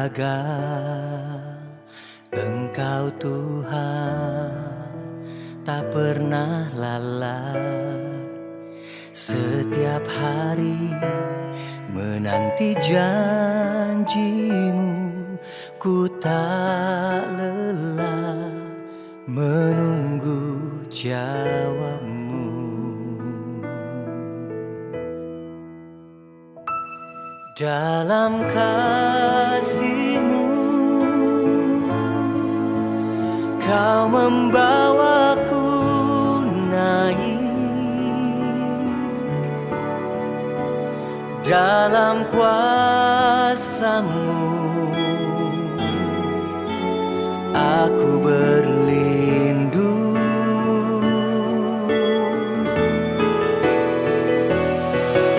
gagal, Engkau Tuhan tak pernah lalai. Setiap hari menanti janjimu, ku tak lelah menunggu jawabmu. Dalam kasih-Mu Kau membawaku naik, dalam kuasa-Mu aku berlindung.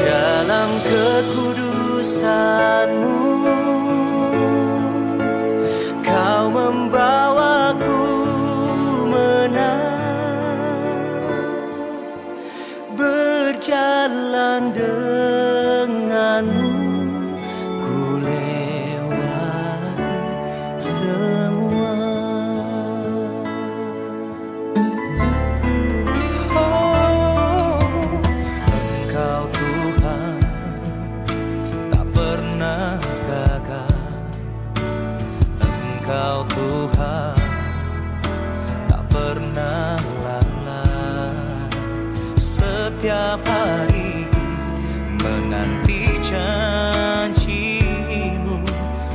Dalam kekudusan-Mu Kau membawaku berjalan denganmu, ku lewati semua. Oh, Engkau Tuhan tak pernah gagal. Engkau Tuhan tak pernah lalai. Setiap hari menanti janji-Mu,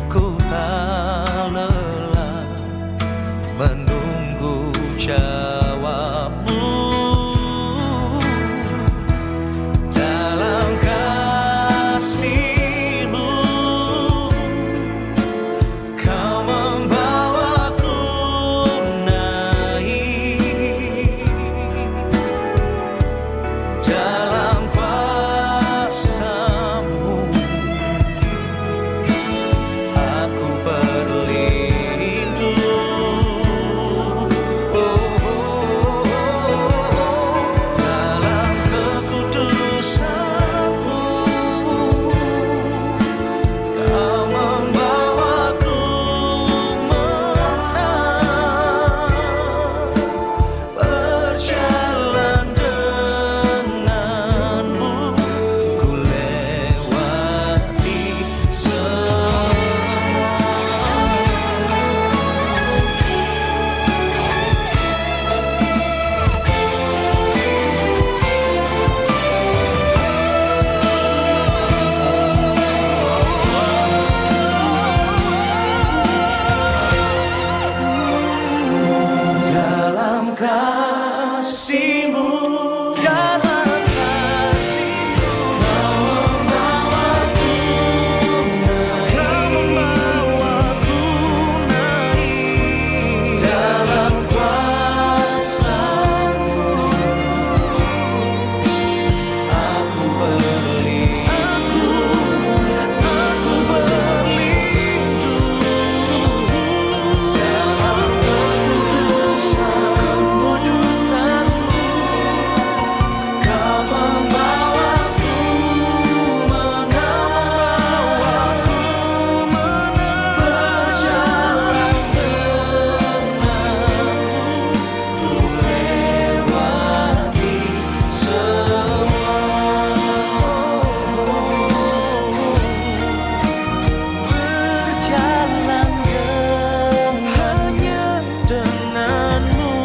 ku tak lelah menunggu jawab-Mu. Dalam kasih-Mu Kau membawaku naik, dalam kuasa-Mu aku berlindung. Dalam kekudusan-Mu Kau membawaku menang, berjalan denganmu, ku lewati semua. Dalam kasih-Mu, dalam kasih-Mu Kau membawaku naik, dalam kuasa-Mu aku berlindung. Dalam kekudusan-Mu Kau membawaku menang, berjalan denganmu, ku lewati semua. Berjalan hanya denganmu,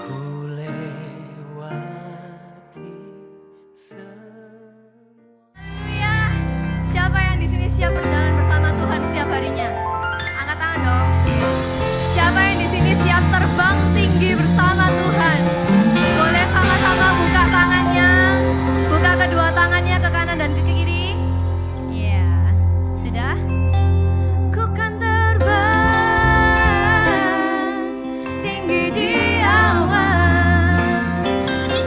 ku lewati semua. Haleluya. Siapa yang di sini siap berjalan bersama Tuhan setiap harinya? Angkat tangan dong. Siapa yang di sini siap terbang tinggi bersama Tuhan? Boleh sama-sama buka tangannya, buka kedua tangannya ke kanan dan ke kiri. Iya, sudah. Ku kan terbang tinggi di awan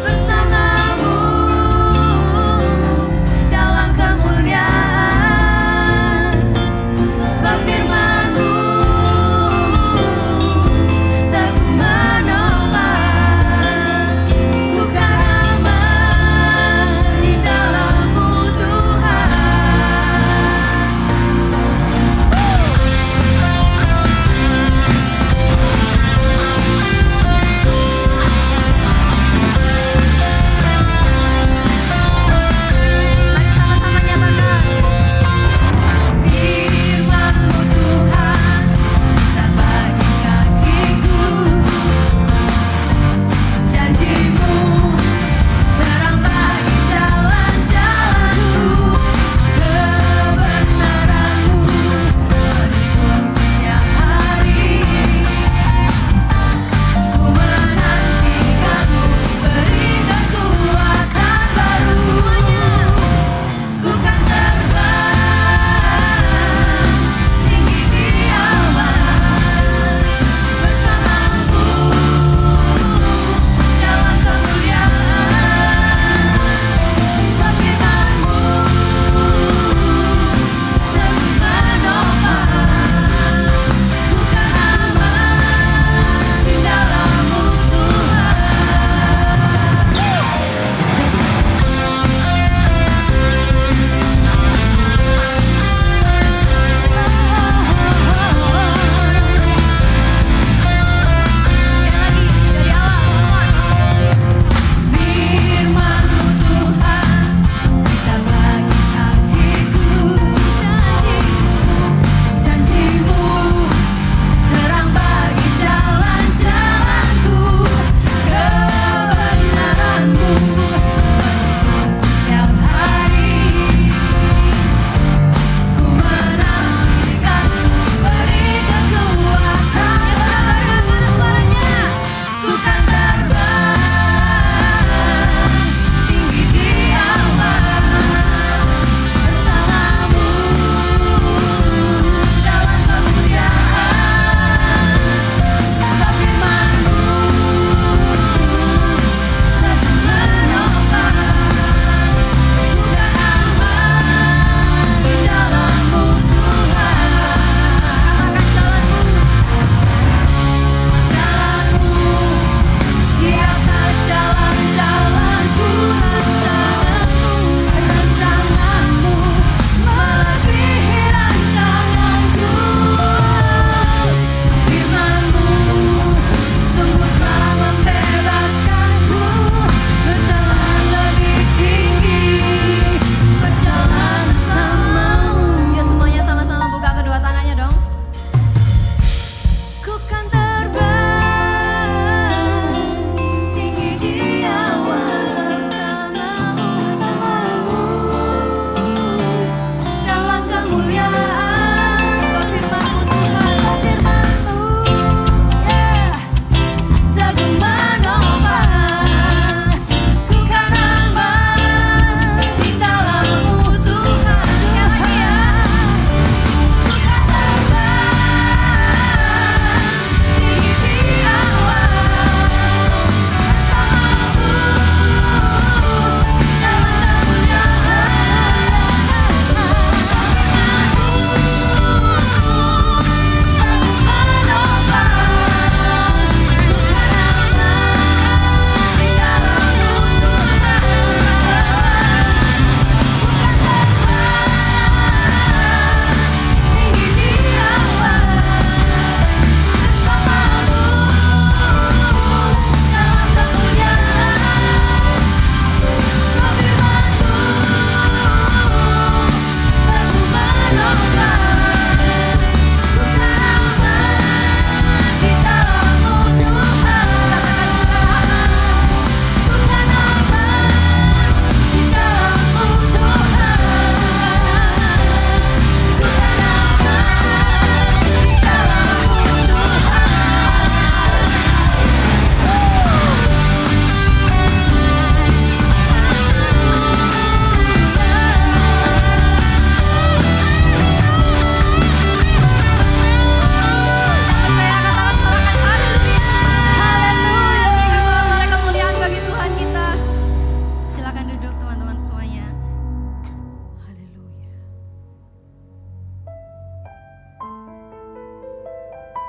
bersamamu dalam kemuliaan. Sebab firman-Mu teguh menopang.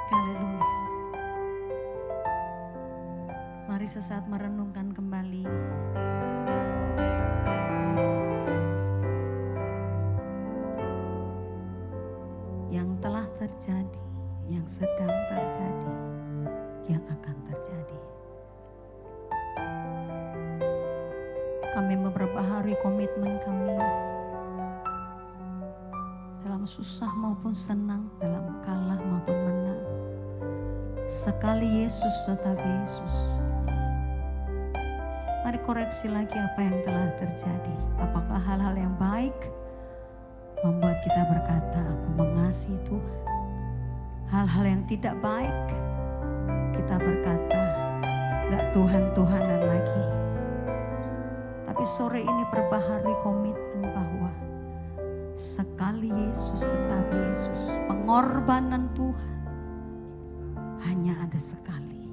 Haleluya. Mari sesaat merenungkan kembali yang telah terjadi, yang sedang terjadi, yang akan terjadi. Kami memperbaharui komitmen kami dalam susah maupun senang, dalam kalah maupun menang. Sekali Yesus tetap Yesus. Mari koreksi lagi apa yang telah terjadi. Apakah hal-hal yang baik membuat kita berkata, aku mengasihi Tuhan. Hal-hal yang tidak baik, kita berkata, gak Tuhan-Tuhanan lagi. Tapi sore ini perbaharui komitmen bahwa sekali Yesus tetap Yesus. Pengorbanan Tuhan hanya ada sekali.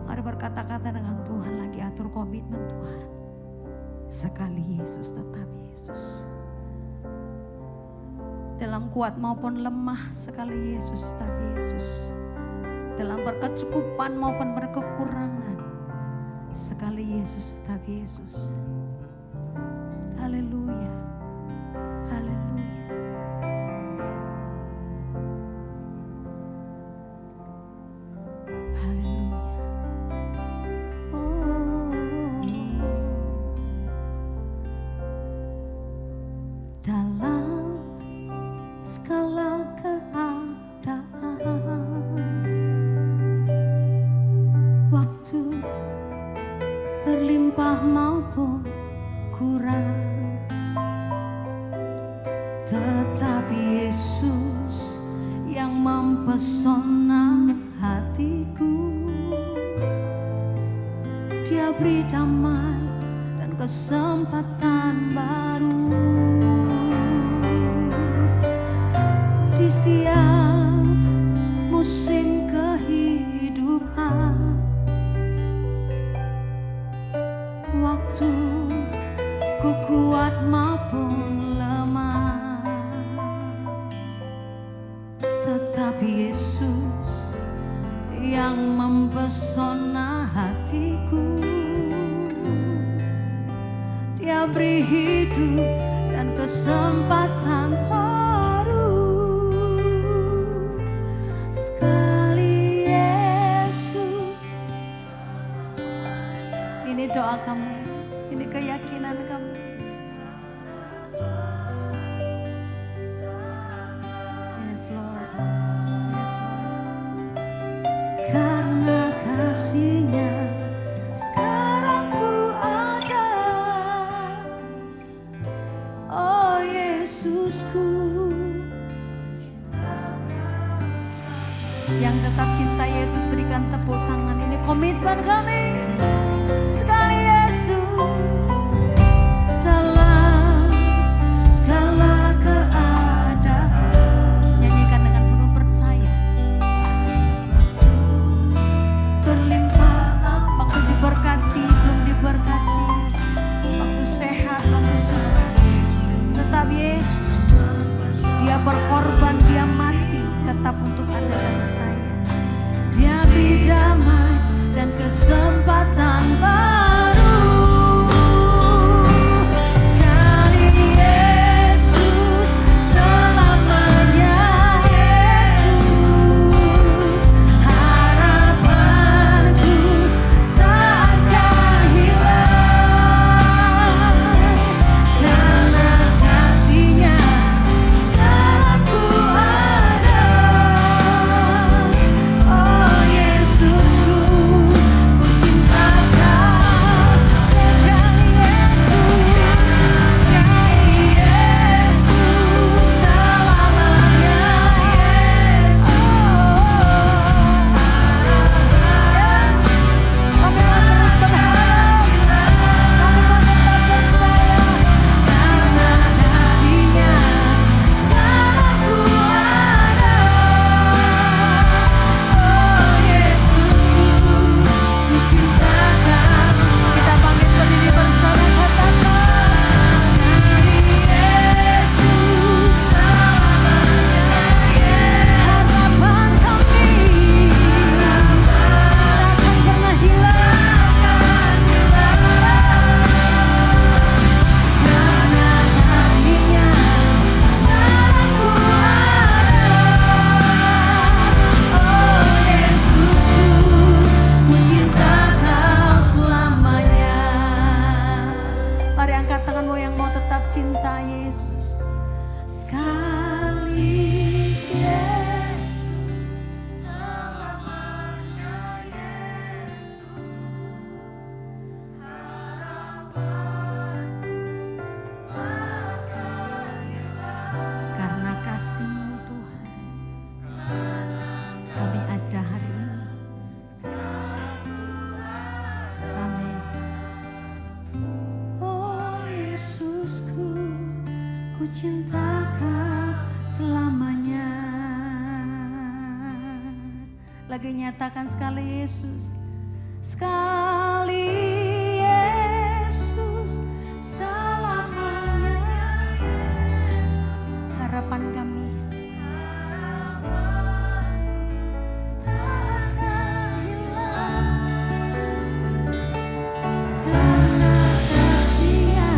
Mari berkata-kata dengan Tuhan lagi, atur komitmen Tuhan. Sekali Yesus tetap Yesus. Dalam kuat maupun lemah, sekali Yesus tetap Yesus. Dalam berkecukupan maupun berkekurangan, sekali Yesus tetap Yesus. Haleluya. Haleluya. Haleluya. Dalam segala keadaan, waktu terlimpah maupun kurang, tetap Yesus yang mempesona hatiku. Dia beri damai dan kesempatan baru di setiap musim kehidupan. Waktu ku kuat maupun lemah, tetap Yesus yang mempesona hatiku. Dia beri hidup dan kesempatan baru. Sekali Yesus. Ini doa kami, ini keyakinan kami. Yes Lord, yes Lord. Karena kasih-Nya sekarang ku ada. Oh Yesusku, yang tetap cinta Yesus, berikan tepuk tangan. Ini komitmen kami. Sekali Yesus dalam segala keadaan. Nyanyikan dengan penuh percaya. Berlimpah, waktu diberkati, belum diberkati, waktu sehat, waktu susah, tetap Yesus. Dia berkorban, dia mati, tetap untuk Anda dan saya. Dia beri damai dan kesempatan baru. Sekali Yesus, selamanya Yesus. Harapanku tak akan hilang, karena kasih-Nya sekarang ku ada. Oh Yesusku, ku cinta Kau. kasih-Mu Tuhan. Kami ada hari ini. Amin. Oh Yesusku, ku cinta Kau selamanya. Lagi nyatakan sekali Yesus. Sekali Yesus selamanya. Harapan kami tak akan hilang karena kasih-Nya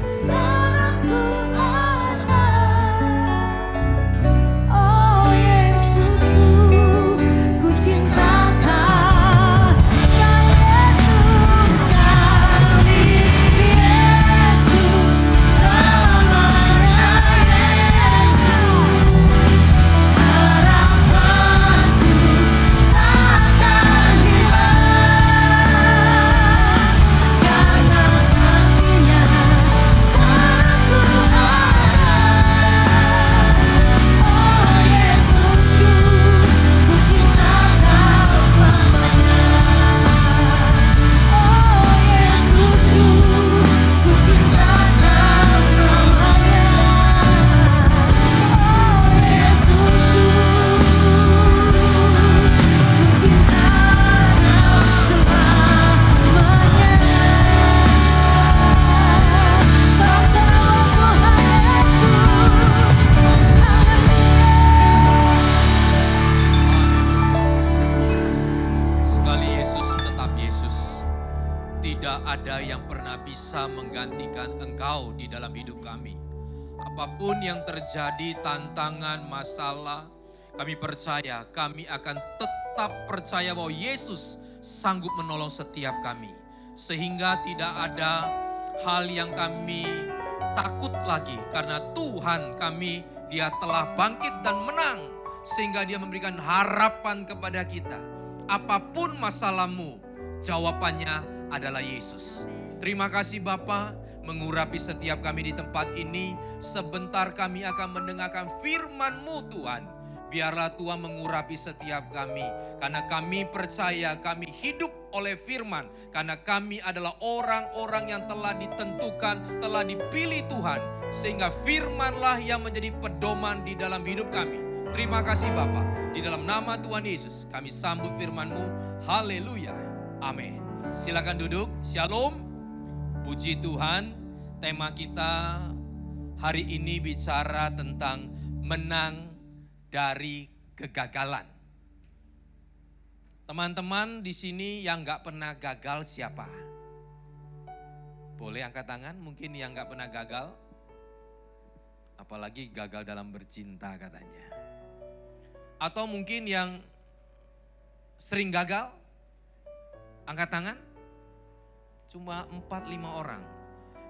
sekarang ku ada. Oh Yesusku, ku cinta Kau sekali Yesus, sekali Yesus selamanya. Harapanku takkan hilang karena kasih-Nya sekarang ku ada. Oh Yesusku, ku cinta Kau selamanya. Oh Yesusku, ku cinta Kau selamanya. Oh Yesusku, ku cinta Kau selamanya. Salam Tuhan Yesus. Sekali Yesus tetap Yesus. Tidak ada yang pernah bisa menggantikan Engkau di dalam hidup kami. Apapun yang terjadi, tantangan, masalah, kami percaya, kami akan tetap percaya bahwa Yesus sanggup menolong setiap kami. Sehingga tidak ada hal yang kami takut lagi. Karena Tuhan kami, Dia telah bangkit dan menang. Sehingga Dia memberikan harapan kepada kita. Apapun masalahmu, jawabannya adalah Yesus. Terima kasih Bapa, mengurapi setiap kami di tempat ini. Sebentar kami akan mendengarkan firman-Mu Tuhan. Biarlah Tuhan mengurapi setiap kami. Karena kami percaya kami hidup oleh firman. Karena kami adalah orang-orang yang telah ditentukan, telah dipilih Tuhan. Sehingga firman-lah yang menjadi pedoman di dalam hidup kami. Terima kasih Bapa. Di dalam nama Tuhan Yesus kami sambut firman-Mu. Haleluya. Amin. Silakan duduk. Shalom. Puji Tuhan. Tema kita hari ini bicara tentang menang dari kegagalan. Teman-teman di sini yang gak pernah gagal siapa? Boleh angkat tangan, mungkin yang gak pernah gagal. Apalagi gagal dalam bercinta katanya. Atau mungkin yang sering gagal, angkat tangan. Cuma 4-5 orang.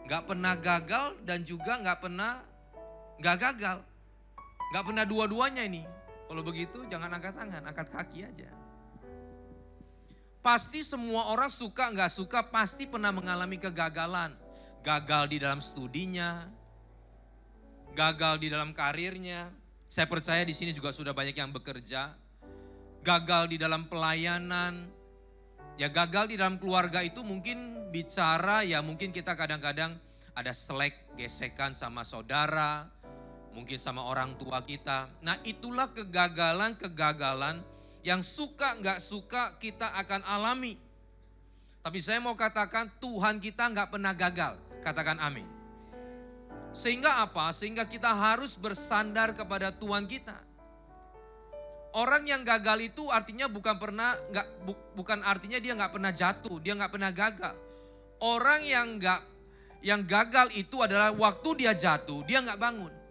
Gak pernah gagal dan juga gak pernah gak gagal. Gak pernah dua-duanya ini. Kalau begitu jangan angkat tangan, angkat kaki aja. Pasti semua orang suka gak suka pasti pernah mengalami kegagalan. Gagal di dalam studinya, gagal di dalam karirnya. Saya percaya di sini juga sudah banyak yang bekerja. Gagal di dalam pelayanan. Ya gagal di dalam keluarga itu mungkin bicara ya mungkin kita kadang-kadang ada selek, gesekan sama saudara. Mungkin sama orang tua kita. Nah itulah kegagalan-kegagalan yang suka gak suka kita akan alami. Tapi saya mau katakan Tuhan kita gak pernah gagal. Katakan amin. Sehingga apa? Sehingga kita harus bersandar kepada Tuhan kita. Orang yang gagal itu artinya bukan artinya dia gak pernah jatuh, dia gak pernah gagal. Orang yang gagal itu adalah waktu dia jatuh, dia gak bangun.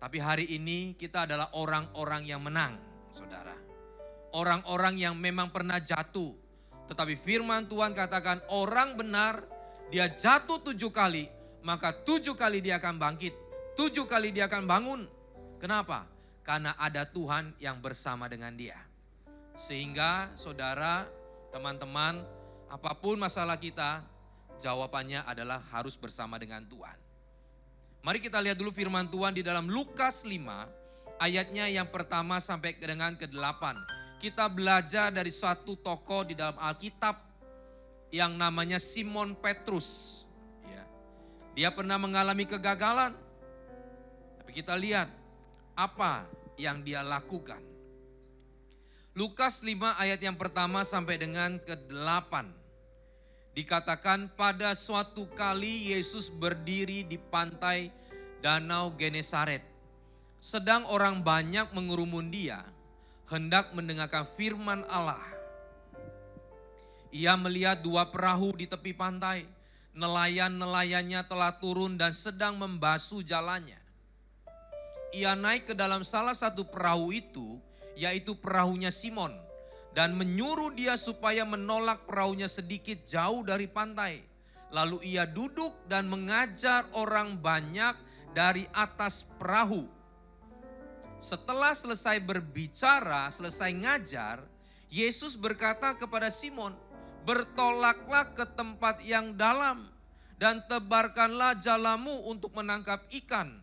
Tapi hari ini kita adalah orang-orang yang menang, saudara. Orang-orang yang memang pernah jatuh. Tetapi firman Tuhan katakan orang benar, dia jatuh 7 kali, maka 7 kali dia akan bangkit. 7 kali dia akan bangun. Kenapa? Karena ada Tuhan yang bersama dengan dia. Sehingga saudara, teman-teman, apapun masalah kita, jawabannya adalah harus bersama dengan Tuhan. Mari kita lihat dulu firman Tuhan di dalam Lukas 5 ayatnya yang pertama sampai dengan ke-8. Kita belajar dari suatu tokoh di dalam Alkitab yang namanya Simon Petrus. Ya. Dia pernah mengalami kegagalan. Tapi kita lihat apa yang dia lakukan. Lukas 5 ayat yang pertama sampai dengan ke-8. Dikatakan pada suatu kali Yesus berdiri di pantai Danau Genesaret. Sedang orang banyak mengerumun dia, hendak mendengarkan firman Allah. Ia melihat dua perahu di tepi pantai. Nelayan-nelayannya telah turun dan sedang membasuh jalannya. Ia naik ke dalam salah satu perahu itu, yaitu perahunya Simon, dan menyuruh dia supaya menolak perahunya sedikit jauh dari pantai. Lalu ia duduk dan mengajar orang banyak dari atas perahu. Setelah selesai berbicara, selesai ngajar, Yesus berkata kepada Simon, "Bertolaklah ke tempat yang dalam dan tebarkanlah jalamu untuk menangkap ikan."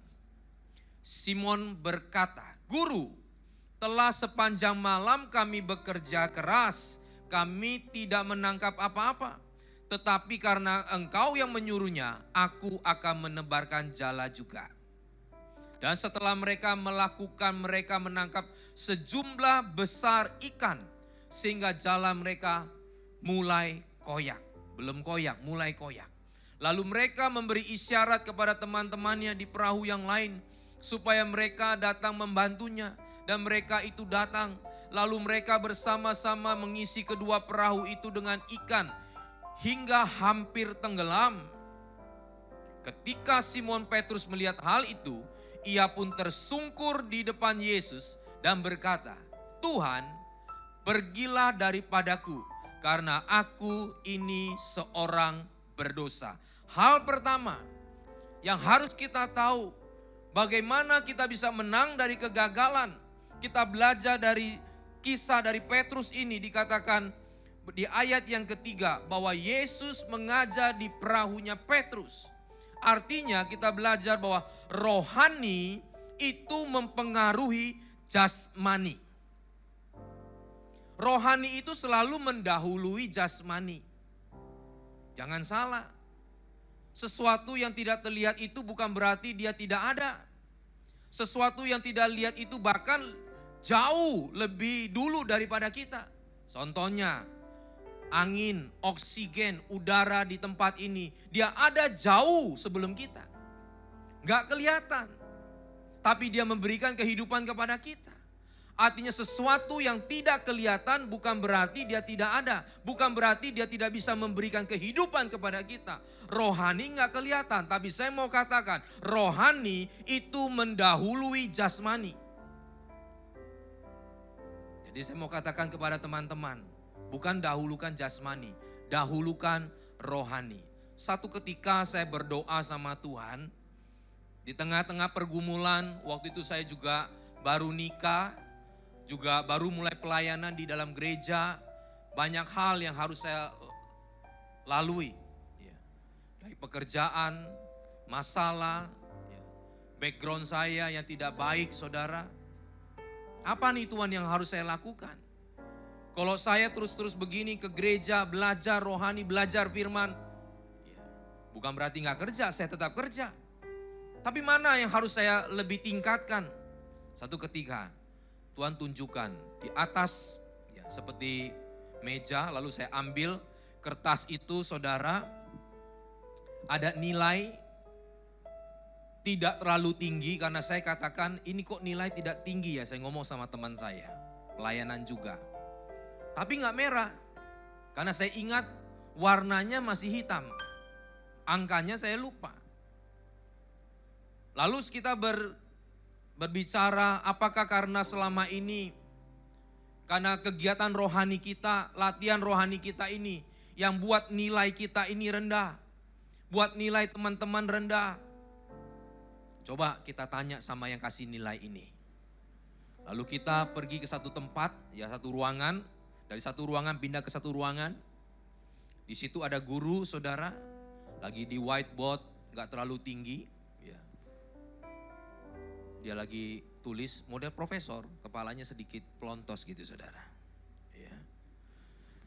Simon berkata, "Guru, telah sepanjang malam kami bekerja keras, kami tidak menangkap apa-apa. Tetapi karena Engkau yang menyuruhnya, aku akan menebarkan jala juga." Dan setelah mereka menangkap sejumlah besar ikan, sehingga jala mereka mulai koyak. Belum koyak, mulai koyak. Lalu mereka memberi isyarat kepada teman-temannya di perahu yang lain, supaya mereka datang membantunya. Dan mereka itu datang, lalu mereka bersama-sama mengisi kedua perahu itu dengan ikan hingga hampir tenggelam. Ketika Simon Petrus melihat hal itu, ia pun tersungkur di depan Yesus dan berkata, "Tuhan, pergilah daripadaku, karena aku ini seorang berdosa." Hal pertama yang harus kita tahu, bagaimana kita bisa menang dari kegagalan. Kita belajar dari kisah dari Petrus ini, dikatakan di ayat yang ketiga bahwa Yesus mengajar di perahunya Petrus. Artinya kita belajar bahwa rohani itu mempengaruhi jasmani. Rohani itu selalu mendahului jasmani. Jangan salah. Sesuatu yang tidak terlihat itu bukan berarti dia tidak ada. Sesuatu yang tidak lihat itu bahkan jauh lebih dulu daripada kita. Contohnya, angin, oksigen, udara di tempat ini, dia ada jauh sebelum kita. Gak kelihatan, tapi dia memberikan kehidupan kepada kita. Artinya sesuatu yang tidak kelihatan bukan berarti dia tidak ada. Bukan berarti dia tidak bisa memberikan kehidupan kepada kita. Rohani gak kelihatan, tapi saya mau katakan rohani itu mendahului jasmani. Jadi saya mau katakan kepada teman-teman, bukan dahulukan jasmani, dahulukan rohani. Satu ketika saya berdoa sama Tuhan, di tengah-tengah pergumulan, waktu itu saya juga baru nikah, juga baru mulai pelayanan di dalam gereja, banyak hal yang harus saya lalui. Dari pekerjaan, masalah, background saya yang tidak baik, saudara. Apa nih Tuhan yang harus saya lakukan? Kalau saya terus-terus begini ke gereja, belajar rohani, belajar firman, bukan berarti gak kerja, saya tetap kerja. Tapi mana yang harus saya lebih tingkatkan? Satu ketika Tuhan tunjukkan di atas seperti meja, lalu saya ambil kertas itu, saudara, ada nilai tidak terlalu tinggi, karena saya katakan ini kok nilai tidak tinggi ya, saya ngomong sama teman saya, pelayanan juga. Tapi gak merah, karena saya ingat warnanya masih hitam, angkanya saya lupa. Lalu kita berbicara apakah karena selama ini, karena kegiatan rohani kita, latihan rohani kita ini, yang buat nilai kita ini rendah, buat nilai teman-teman rendah. Coba kita tanya sama yang kasih nilai ini. Lalu kita pergi ke satu tempat, satu ruangan. Dari satu ruangan pindah ke satu ruangan. Di situ ada guru, saudara. Lagi di whiteboard, gak terlalu tinggi. Dia lagi tulis model profesor, kepalanya sedikit pelontos gitu saudara.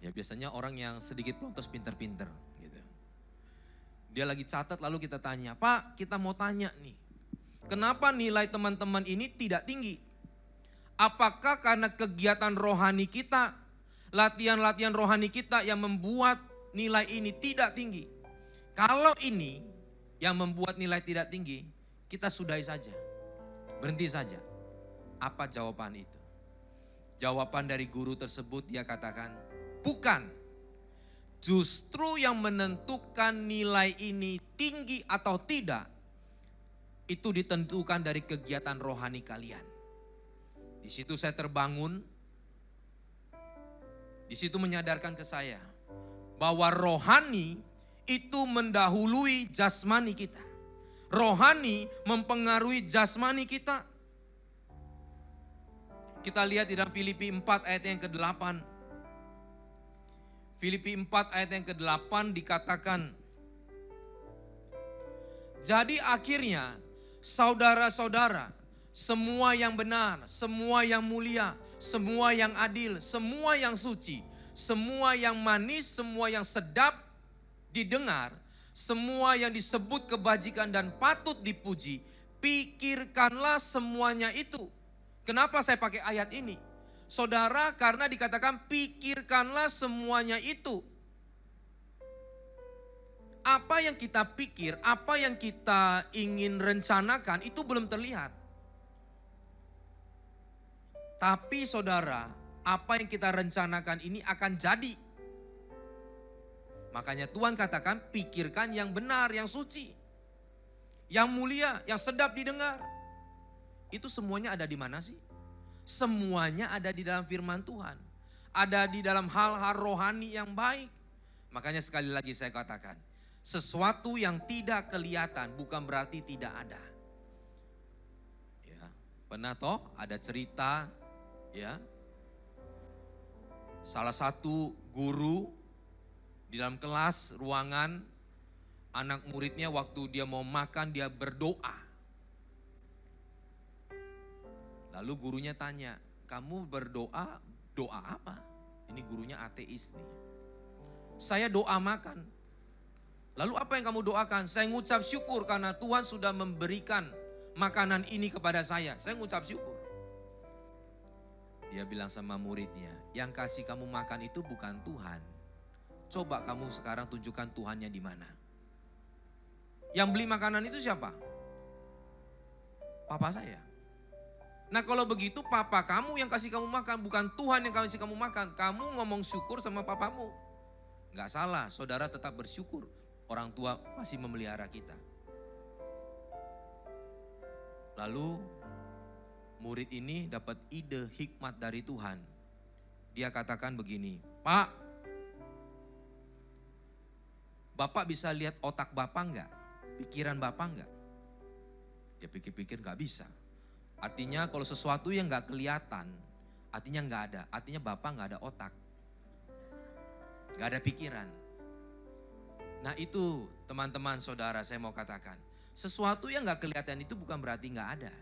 Ya biasanya orang yang sedikit pelontos pinter-pinter gitu. Dia lagi catat lalu kita tanya, Pak kita mau tanya nih, kenapa nilai teman-teman ini tidak tinggi? Apakah karena kegiatan rohani kita, latihan-latihan rohani kita yang membuat nilai ini tidak tinggi? Kalau ini yang membuat nilai tidak tinggi, kita sudahi saja, berhenti saja. Apa jawaban itu? Jawaban dari guru tersebut dia katakan, bukan. Justru yang menentukan nilai ini tinggi atau tidak, itu ditentukan dari kegiatan rohani kalian. Di situ saya terbangun, di situ menyadarkan ke saya, bahwa rohani itu mendahului jasmani kita. Rohani mempengaruhi jasmani kita. Kita lihat di dalam Filipi 4 ayat yang ke-8. Filipi 4 ayat yang ke-8 dikatakan, jadi akhirnya saudara-saudara, semua yang benar, semua yang mulia, semua yang adil, semua yang suci, semua yang manis, semua yang sedap didengar, semua yang disebut kebajikan dan patut dipuji, pikirkanlah semuanya itu. Kenapa saya pakai ayat ini? Saudara, karena dikatakan pikirkanlah semuanya itu. Apa yang kita pikir, apa yang kita ingin rencanakan itu belum terlihat. Tapi saudara, apa yang kita rencanakan ini akan jadi. Makanya Tuhan katakan pikirkan yang benar, yang suci, yang mulia, yang sedap didengar. Itu semuanya ada di mana sih? Semuanya ada di dalam firman Tuhan. Ada di dalam hal-hal rohani yang baik. Makanya sekali lagi saya katakan, sesuatu yang tidak kelihatan bukan berarti tidak ada. Ya, pernah toh ada cerita ya. Salah satu guru di dalam kelas ruangan, anak muridnya waktu dia mau makan dia berdoa. Lalu gurunya tanya, kamu berdoa, doa apa? Ini gurunya ateis nih. Saya doa makan. Lalu apa yang kamu doakan? Saya ngucap syukur karena Tuhan sudah memberikan makanan ini kepada saya. Saya ngucap syukur. Dia bilang sama muridnya, yang kasih kamu makan itu bukan Tuhan. Coba kamu sekarang tunjukkan Tuhannya di mana. Yang beli makanan itu siapa? Papa saya. Nah kalau begitu papa kamu yang kasih kamu makan, bukan Tuhan yang kasih kamu makan. Kamu ngomong syukur sama papamu. Gak salah, saudara tetap bersyukur. Orang tua masih memelihara kita. Lalu murid ini dapat ide hikmat dari Tuhan. Dia katakan begini, Pak, Bapak bisa lihat otak Bapak enggak? Pikiran Bapak enggak? Dia pikir-pikir enggak bisa. Artinya kalau sesuatu yang enggak kelihatan, artinya enggak ada. Artinya Bapak enggak ada otak. Enggak ada pikiran. Nah itu teman-teman saudara saya mau katakan. Sesuatu yang enggak kelihatan itu bukan berarti enggak ada.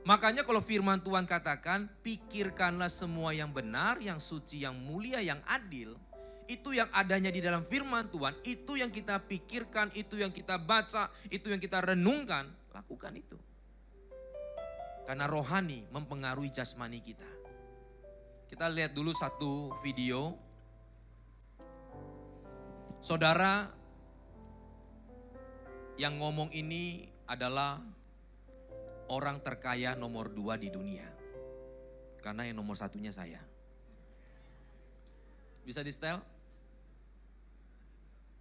Makanya kalau firman Tuhan katakan, pikirkanlah semua yang benar, yang suci, yang mulia, yang adil. Itu yang adanya di dalam firman Tuhan, itu yang kita pikirkan, itu yang kita baca, itu yang kita renungkan. Lakukan itu. Karena rohani mempengaruhi jasmani kita. Kita lihat dulu satu video. Saudara yang ngomong ini adalah orang terkaya nomor 2 di dunia. Karena yang nomor satunya saya. Bisa di setel?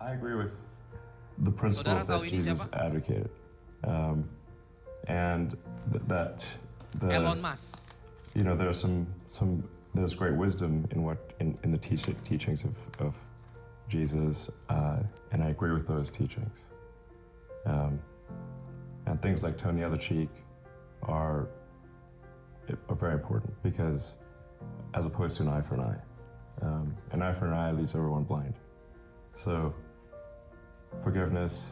I agree with the principles that Jesus advocated. And that Elon Musk. You know, there's there's great wisdom in the teachings of Jesus, and I agree with those teachings. And things like turn the other cheek are very important, because as opposed to an eye for an eye leaves everyone blind. So forgiveness,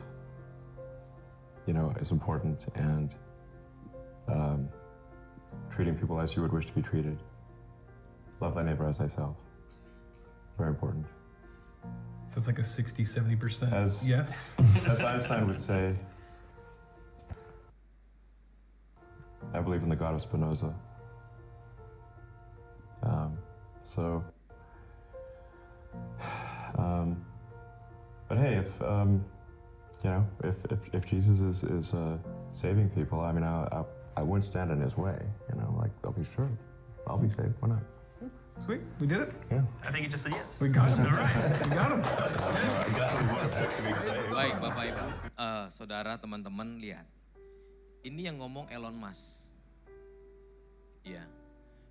you know, is important, and treating people as you would wish to be treated. Love thy neighbor as thyself. Very important. So it's like a 60-70% As- yes? As Einstein would say, I believe in the God of Spinoza. So, but hey, if you know, if Jesus is saving people, I mean, I wouldn't stand in his way. You know, like I'll be sure, I'll be saved. Why not? Sweet, we did it. Yeah. I think he just said yes. We got him. All right, we got him. Baik Bapak Ibu, saudara teman-teman lihat. Ini yang ngomong Elon Musk. Ya,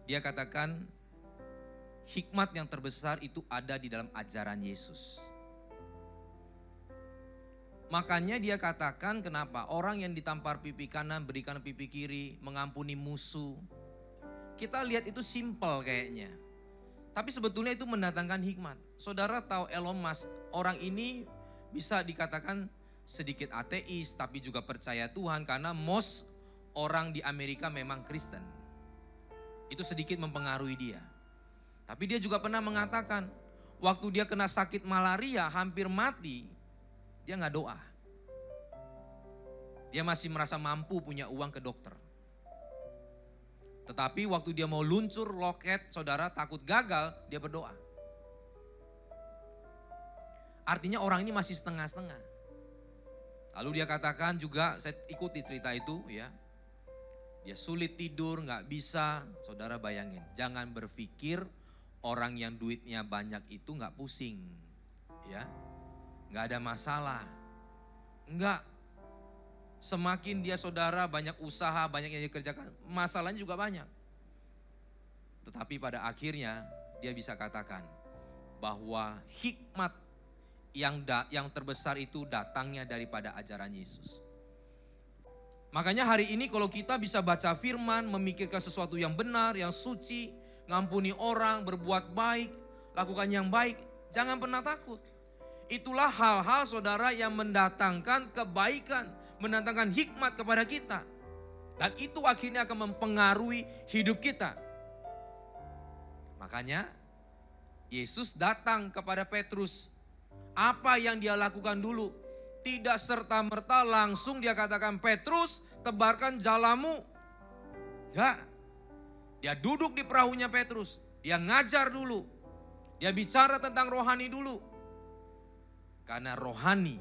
dia katakan hikmat yang terbesar itu ada di dalam ajaran Yesus. Makanya dia katakan kenapa orang yang ditampar pipi kanan berikan pipi kiri, mengampuni musuh. Kita lihat itu simple kayaknya. Tapi sebetulnya itu mendatangkan hikmat. Saudara tahu Elon Musk, orang ini bisa dikatakan sedikit ateis tapi juga percaya Tuhan karena most orang di Amerika memang Kristen. Itu sedikit mempengaruhi dia. Tapi dia juga pernah mengatakan waktu dia kena sakit malaria hampir mati, dia nggak doa. Dia masih merasa mampu punya uang ke dokter. Tetapi waktu dia mau luncur loket, saudara takut gagal, dia berdoa. Artinya orang ini masih setengah-setengah. Lalu dia katakan juga, saya ikuti cerita itu ya. Dia sulit tidur, gak bisa. Saudara bayangin, jangan berpikir orang yang duitnya banyak itu gak pusing. Ya, gak ada masalah. Enggak. Semakin dia saudara banyak usaha, banyak yang dikerjakan, masalahnya juga banyak. Tetapi pada akhirnya dia bisa katakan bahwa hikmat yang terbesar itu datangnya daripada ajaran Yesus. Makanya hari ini kalau kita bisa baca firman, memikirkan sesuatu yang benar, yang suci, ngampuni orang, berbuat baik, lakukan yang baik, jangan pernah takut. Itulah hal-hal saudara yang mendatangkan kebaikan, mendatangkan hikmat kepada kita. Dan itu akhirnya akan mempengaruhi hidup kita. Makanya Yesus datang kepada Petrus. Apa yang dia lakukan dulu? Tidak serta-merta langsung dia katakan, Petrus tebarkan jalamu. Enggak. Dia duduk di perahunya Petrus. Dia ngajar dulu. Dia bicara tentang rohani dulu. Karena rohani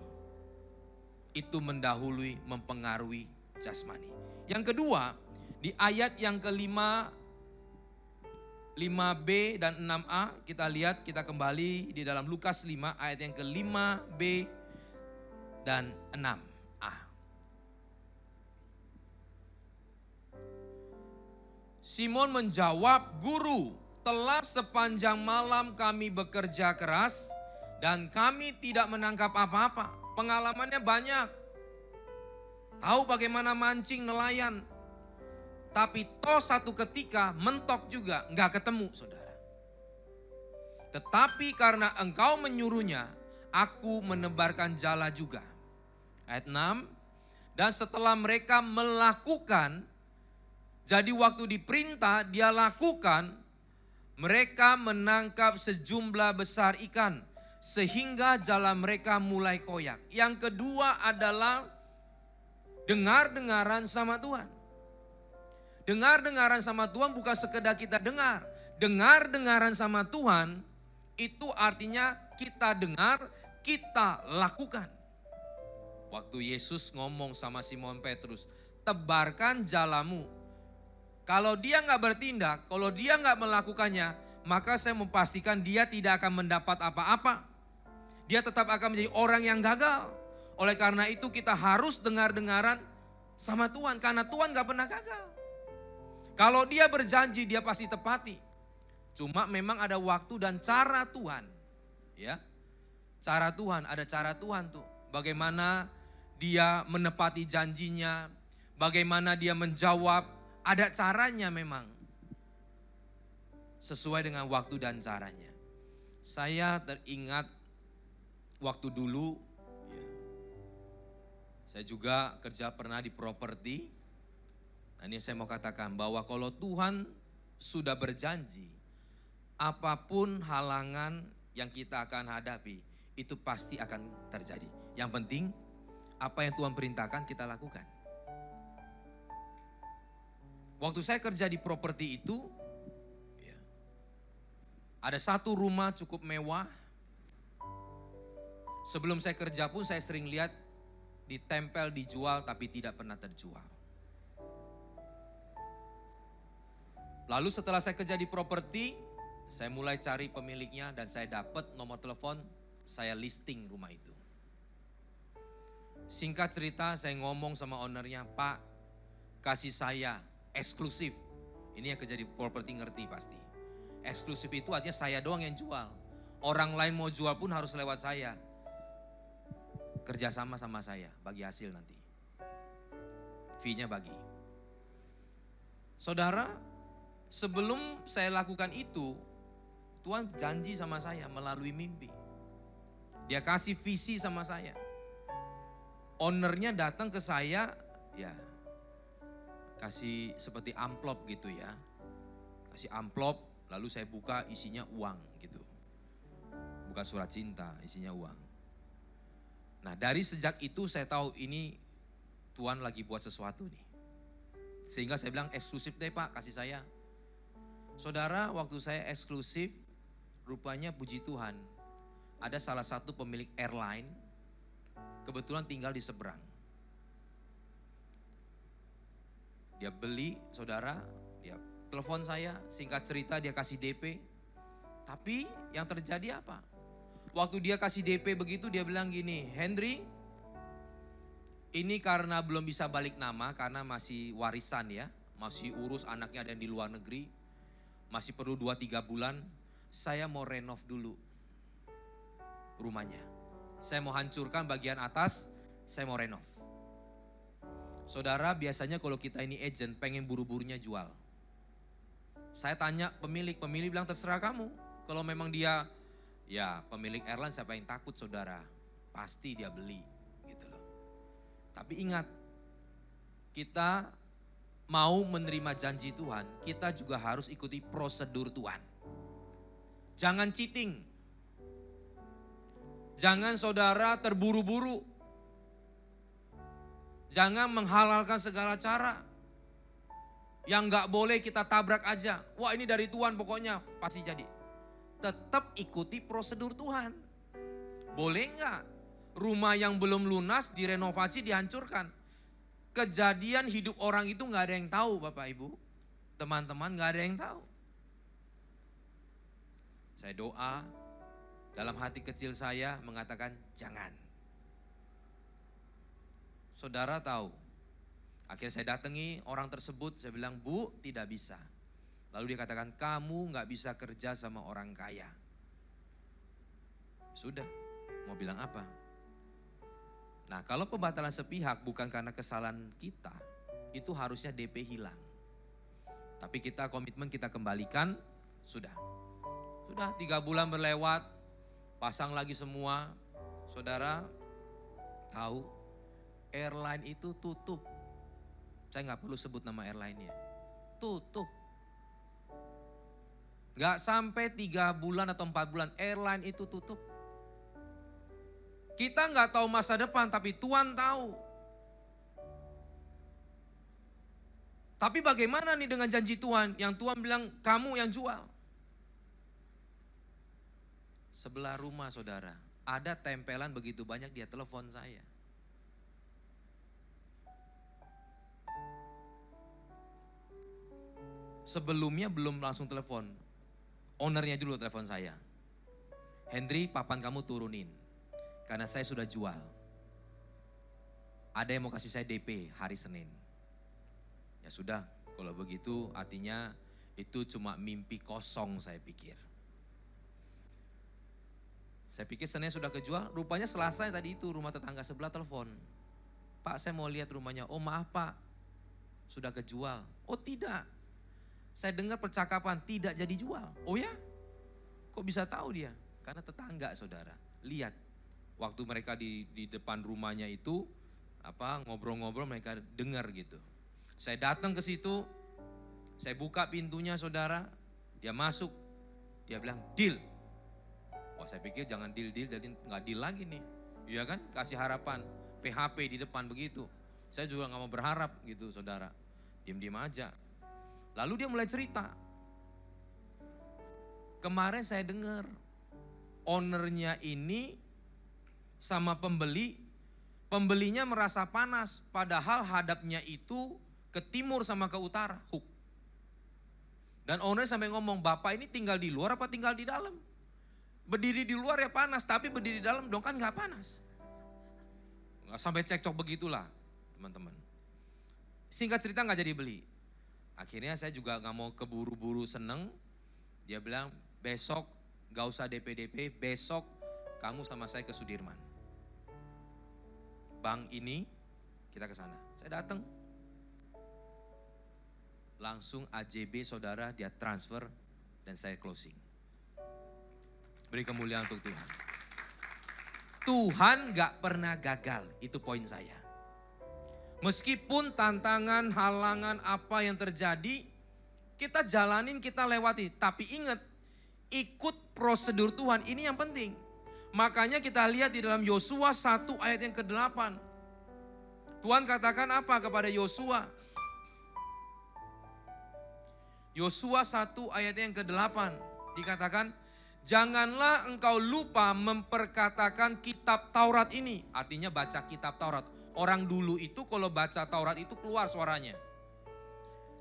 itu mendahului, mempengaruhi jasmani. Yang kedua, di ayat yang kelima, 5b dan 6a, kita lihat, kita kembali di dalam Lukas 5, ayat yang ke-5b dan 6a. Simon menjawab, Guru, telah sepanjang malam kami bekerja keras dan kami tidak menangkap apa-apa. Pengalamannya banyak. Tahu bagaimana mancing nelayan. Tapi toh satu ketika mentok juga, nggak ketemu saudara. Tetapi karena engkau menyuruhnya, aku menebarkan jala juga. Ayat 6, dan setelah mereka melakukan, jadi waktu diperintah dia lakukan, mereka menangkap sejumlah besar ikan, sehingga jala mereka mulai koyak. Yang kedua adalah dengar-dengaran sama Tuhan. Dengar-dengaran sama Tuhan bukan sekedar kita dengar. Dengar-dengaran sama Tuhan itu artinya kita dengar, kita lakukan. Waktu Yesus ngomong sama Simon Petrus, tebarkan jalamu. Kalau dia gak bertindak, kalau dia gak melakukannya, maka saya memastikan dia tidak akan mendapat apa-apa. Dia tetap akan menjadi orang yang gagal. Oleh karena itu kita harus dengar-dengaran sama Tuhan. Karena Tuhan gak pernah gagal. Kalau dia berjanji dia pasti tepati. Cuma memang ada waktu dan cara Tuhan. Ya, cara Tuhan, ada cara Tuhan tuh. Bagaimana dia menepati janjinya. Bagaimana dia menjawab. Ada caranya memang. Sesuai dengan waktu dan caranya. Saya teringat waktu dulu, ya, saya juga kerja pernah di properti. Nah, ini saya mau katakan bahwa kalau Tuhan sudah berjanji, apapun halangan yang kita akan hadapi, itu pasti akan terjadi. Yang penting, apa yang Tuhan perintahkan kita lakukan. Waktu saya kerja di properti itu, ya, ada satu rumah cukup mewah. Sebelum saya kerja pun saya sering lihat ditempel dijual tapi tidak pernah terjual. Lalu setelah saya kerja di properti, saya mulai cari pemiliknya dan saya dapat nomor telepon, saya listing rumah itu. Singkat cerita saya ngomong sama ownernya, Pak kasih saya eksklusif. Ini yang kerja di properti ngerti pasti. Eksklusif itu artinya saya doang yang jual. Orang lain mau jual pun harus lewat saya. Kerjasama sama saya, bagi hasil nanti. Fee-nya bagi. Saudara, sebelum saya lakukan itu, Tuhan janji sama saya melalui mimpi. Dia kasih visi sama saya. Ownernya datang ke saya, ya kasih seperti amplop gitu ya. Kasih amplop, lalu saya buka isinya uang gitu. Bukan surat cinta, isinya uang. Nah dari sejak itu saya tahu ini Tuhan lagi buat sesuatu nih. Sehingga saya bilang eksklusif deh Pak, kasih saya. Saudara, waktu saya eksklusif, rupanya puji Tuhan, ada salah satu pemilik airline, kebetulan tinggal di seberang. Dia beli, saudara, dia telepon saya, singkat cerita dia kasih DP. Tapi yang terjadi apa? Waktu dia kasih DP begitu dia bilang gini, Henry, ini karena belum bisa balik nama, karena masih warisan ya, masih urus anaknya ada yang di luar negeri, masih perlu 2-3 bulan, saya mau renov dulu rumahnya. Saya mau hancurkan bagian atas, saya mau renov. Saudara, biasanya kalau kita ini agent pengen buru-burunya jual. Saya tanya pemilik bilang terserah kamu. Kalau memang dia, ya pemilik airline siapa yang takut saudara, pasti dia beli gitu loh. Tapi ingat, kita mau menerima janji Tuhan, kita juga harus ikuti prosedur Tuhan. Jangan cheating. Jangan saudara terburu-buru. Jangan menghalalkan segala cara. Yang gak boleh kita tabrak aja. Wah ini dari Tuhan pokoknya pasti jadi. Tetap ikuti prosedur Tuhan. Boleh gak rumah yang belum lunas direnovasi dihancurkan? Kejadian hidup orang itu gak ada yang tahu Bapak Ibu. Teman-teman gak ada yang tahu. Saya doa, dalam hati kecil saya mengatakan jangan. Saudara tahu, akhirnya saya datangi orang tersebut, saya bilang Bu tidak bisa. Lalu dia katakan kamu gak bisa kerja sama orang kaya. Sudah, mau bilang apa? Nah kalau pembatalan sepihak bukan karena kesalahan kita, itu harusnya DP hilang. Tapi kita komitmen kita kembalikan, sudah. Sudah 3 bulan berlewat, pasang lagi semua. Saudara tahu airline itu tutup. Saya gak perlu sebut nama airline-nya. Tutup. Gak sampai 3 bulan atau 4 bulan airline itu tutup. Kita gak tahu masa depan tapi Tuhan tahu. Tapi bagaimana nih dengan janji Tuhan yang Tuhan bilang kamu yang jual. Sebelah rumah saudara, ada tempelan begitu banyak dia telepon saya. Sebelumnya belum langsung telepon, ownernya dulu telepon saya. Henry, papan kamu turunin, karena saya sudah jual. Ada yang mau kasih saya DP hari Senin. Ya sudah, kalau begitu artinya itu cuma mimpi kosong saya pikir. Saya pikir Senin sudah kejual, rupanya Selasa tadi itu rumah tetangga sebelah telepon. Pak saya mau lihat rumahnya, oh maaf Pak, sudah kejual. Oh tidak, saya dengar percakapan tidak jadi jual. Oh ya, kok bisa tahu dia? Karena tetangga saudara, lihat. Waktu mereka di depan rumahnya itu, ngobrol-ngobrol mereka dengar gitu. Saya datang ke situ, saya buka pintunya saudara, dia masuk, dia bilang deal. Wah saya pikir jangan deal, jadi nggak deal lagi nih. Iya kan, kasih harapan, PHP di depan begitu. Saya juga nggak mau berharap gitu saudara, diam-diam aja. Lalu dia mulai cerita. Kemarin saya dengar ownernya ini sama pembelinya merasa panas, padahal hadapnya itu ke timur sama ke utara. Dan owner sampai ngomong, bapak ini tinggal di luar apa tinggal di dalam? Berdiri di luar ya panas, tapi berdiri di dalam dong kan gak panas. Nggak sampai cekcok begitulah teman-teman. Singkat cerita gak jadi beli. Akhirnya saya juga gak mau keburu-buru seneng. Dia bilang besok gak usah DP-DP, besok kamu sama saya ke Sudirman. Bank ini kita ke sana. Saya datang. Langsung AJB saudara dia transfer dan saya closing. Beri kemuliaan untuk Tuhan. Tuhan gak pernah gagal, itu poin saya. Meskipun tantangan, halangan apa yang terjadi, kita jalanin, kita lewati. Tapi ingat, ikut prosedur Tuhan, ini yang penting. Makanya kita lihat di dalam Yosua 1 ayat yang ke-8. Tuhan katakan apa kepada Yosua? Yosua 1 ayat yang ke-8 dikatakan, janganlah engkau lupa memperkatakan kitab Taurat ini. Artinya baca kitab Taurat. Orang dulu itu kalau baca Taurat itu keluar suaranya.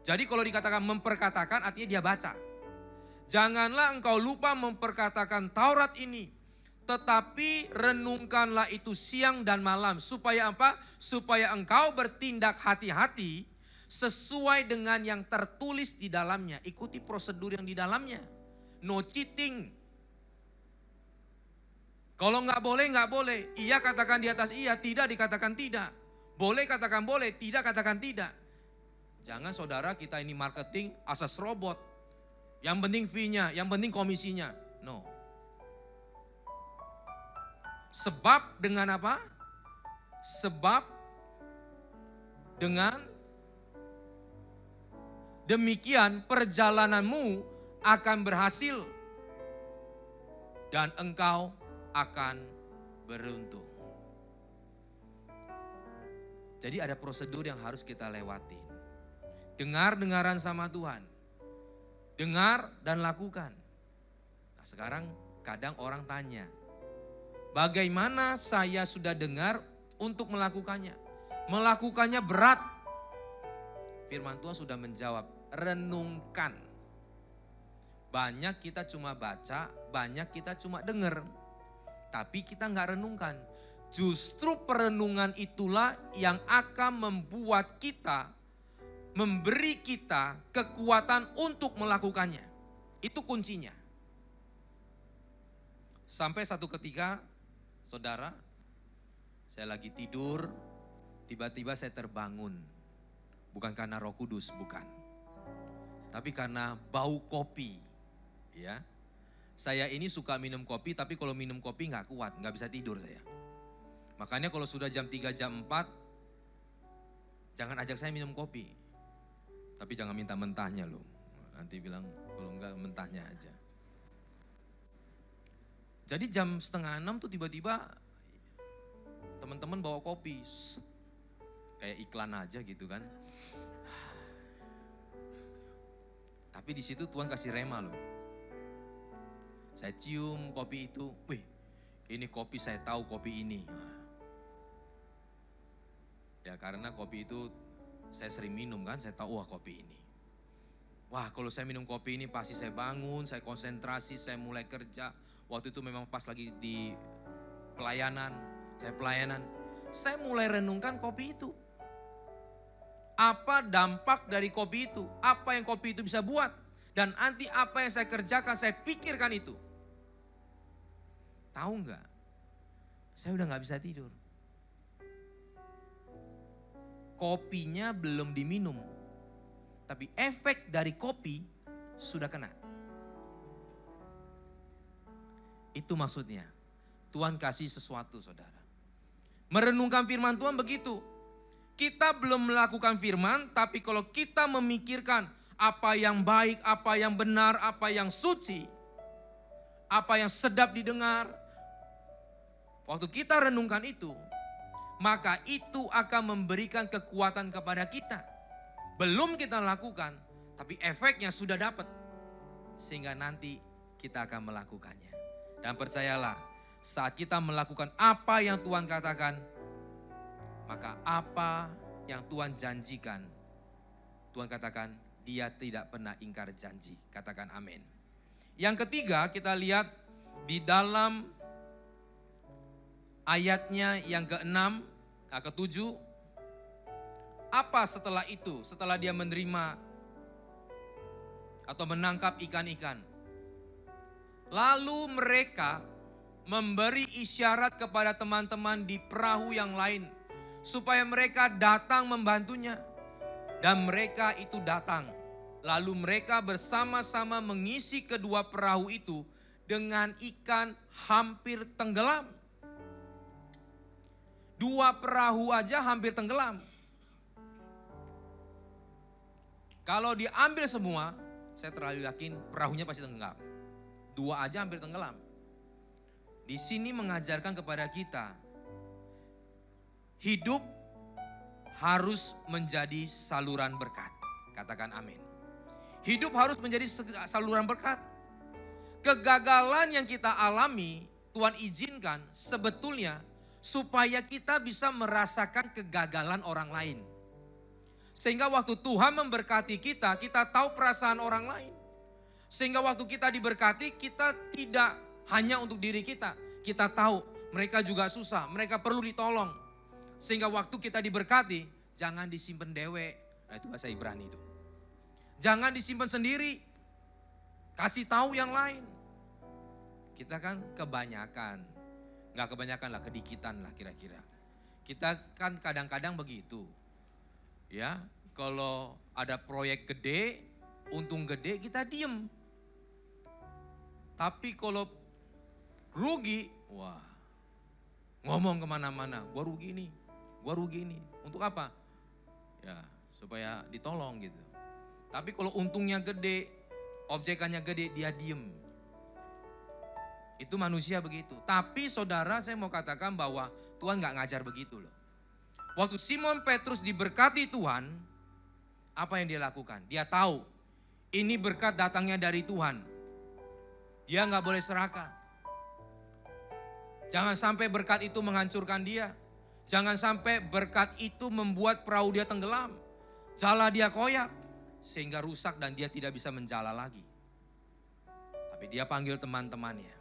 Jadi kalau dikatakan memperkatakan artinya dia baca. Janganlah engkau lupa memperkatakan Taurat ini. Tetapi renungkanlah itu siang dan malam. Supaya apa? Supaya engkau bertindak hati-hati sesuai dengan yang tertulis di dalamnya. Ikuti prosedur yang di dalamnya. No cheating. Kalau nggak boleh. Iya katakan di atas iya, tidak dikatakan tidak. Boleh katakan boleh, tidak katakan tidak. Jangan saudara kita ini marketing asas robot. Yang penting fee-nya, yang penting komisinya. No. Sebab dengan apa? Sebab dengan demikian perjalananmu akan berhasil dan engkau akan beruntung. Jadi ada prosedur yang harus kita lewatin. Dengar-dengaran sama Tuhan. Dengar dan lakukan. Nah, sekarang kadang orang tanya, bagaimana saya sudah dengar untuk melakukannya? Melakukannya berat. Firman Tuhan sudah menjawab, renungkan. Banyak kita cuma baca, banyak kita cuma dengar. Tapi kita nggak renungkan. Justru perenungan itulah yang akan membuat kita, memberi kita kekuatan untuk melakukannya. Itu kuncinya. Sampai satu ketika, saudara, saya lagi tidur, tiba-tiba saya terbangun. Bukan karena Roh Kudus, bukan. Tapi karena bau kopi, ya. Saya ini suka minum kopi, tapi kalau minum kopi gak kuat, gak bisa tidur saya. Makanya kalau sudah jam 3, jam 4, jangan ajak saya minum kopi. Tapi jangan minta mentahnya loh. Nanti bilang kalau enggak mentahnya aja. Jadi jam 5:30 tuh tiba-tiba teman-teman bawa kopi. Kayak iklan aja gitu kan. Tapi di situ Tuhan kasih rema loh. Saya cium kopi itu, wih ini kopi saya tahu kopi ini. Ya karena kopi itu saya sering minum kan, saya tahu wah kopi ini. Wah kalau saya minum kopi ini pasti saya bangun, saya konsentrasi, saya mulai kerja. Waktu itu memang pas lagi di pelayanan, saya mulai renungkan kopi itu. Apa dampak dari kopi itu? Apa yang kopi itu bisa buat? Dan nanti apa yang saya kerjakan, saya pikirkan itu. Tahu nggak? Saya udah nggak bisa tidur. Kopinya belum diminum, tapi efek dari kopi sudah kena. Itu maksudnya. Tuhan kasih sesuatu saudara. Merenungkan firman Tuhan begitu. kita belum melakukan firman, tapi kalau kita memikirkan apa yang baik, apa yang benar, apa yang suci, apa yang sedap didengar, waktu kita renungkan itu, maka itu akan memberikan kekuatan kepada kita. Belum kita lakukan, tapi efeknya sudah dapat. Sehingga nanti kita akan melakukannya. Dan percayalah, saat kita melakukan apa yang Tuhan katakan, maka apa yang Tuhan janjikan, Tuhan katakan dia tidak pernah ingkar janji. Katakan amin. Yang ketiga kita lihat di dalam ayatnya yang ke-6, ke-7. Apa setelah itu, setelah dia menerima atau menangkap ikan-ikan. Lalu mereka memberi isyarat kepada teman-teman di perahu yang lain, supaya mereka datang membantunya. Dan mereka itu datang. Lalu mereka bersama-sama mengisi kedua perahu itu dengan ikan hampir tenggelam. 2 perahu aja hampir tenggelam. Kalau diambil semua, saya terlalu yakin perahunya pasti tenggelam. 2 aja hampir tenggelam. Di sini mengajarkan kepada kita, hidup harus menjadi saluran berkat. Katakan amin. Hidup harus menjadi saluran berkat. Kegagalan yang kita alami, Tuhan izinkan sebetulnya supaya kita bisa merasakan kegagalan orang lain. Sehingga waktu Tuhan memberkati kita, kita tahu perasaan orang lain. Sehingga waktu kita diberkati, kita tidak hanya untuk diri kita. Kita tahu mereka juga susah, mereka perlu ditolong. Sehingga waktu kita diberkati, jangan disimpan dewe. Nah itu bahasa Ibrani itu. Jangan disimpan sendiri. Kasih tahu yang lain. Kita kan kebanyakan. Enggak kebanyakan lah, kedikitan lah kira-kira. Kita kan kadang-kadang begitu. Ya, kalau ada proyek gede, untung gede kita diem. Tapi kalau rugi, wah ngomong kemana-mana, gua rugi nih. Gua rugi ini. Untuk apa? Ya, supaya ditolong gitu. Tapi kalau untungnya gede, objekannya gede, dia diem. Itu manusia begitu. Tapi saudara, saya mau katakan bahwa Tuhan gak ngajar begitu loh. Waktu Simon Petrus diberkati Tuhan, apa yang dia lakukan? Dia tahu ini berkat datangnya dari Tuhan. Dia gak boleh serakah. Jangan sampai berkat itu menghancurkan dia. Jangan sampai berkat itu membuat perahu dia tenggelam. Jala dia koyak. Sehingga rusak dan dia tidak bisa menjala lagi. Tapi dia panggil teman-temannya.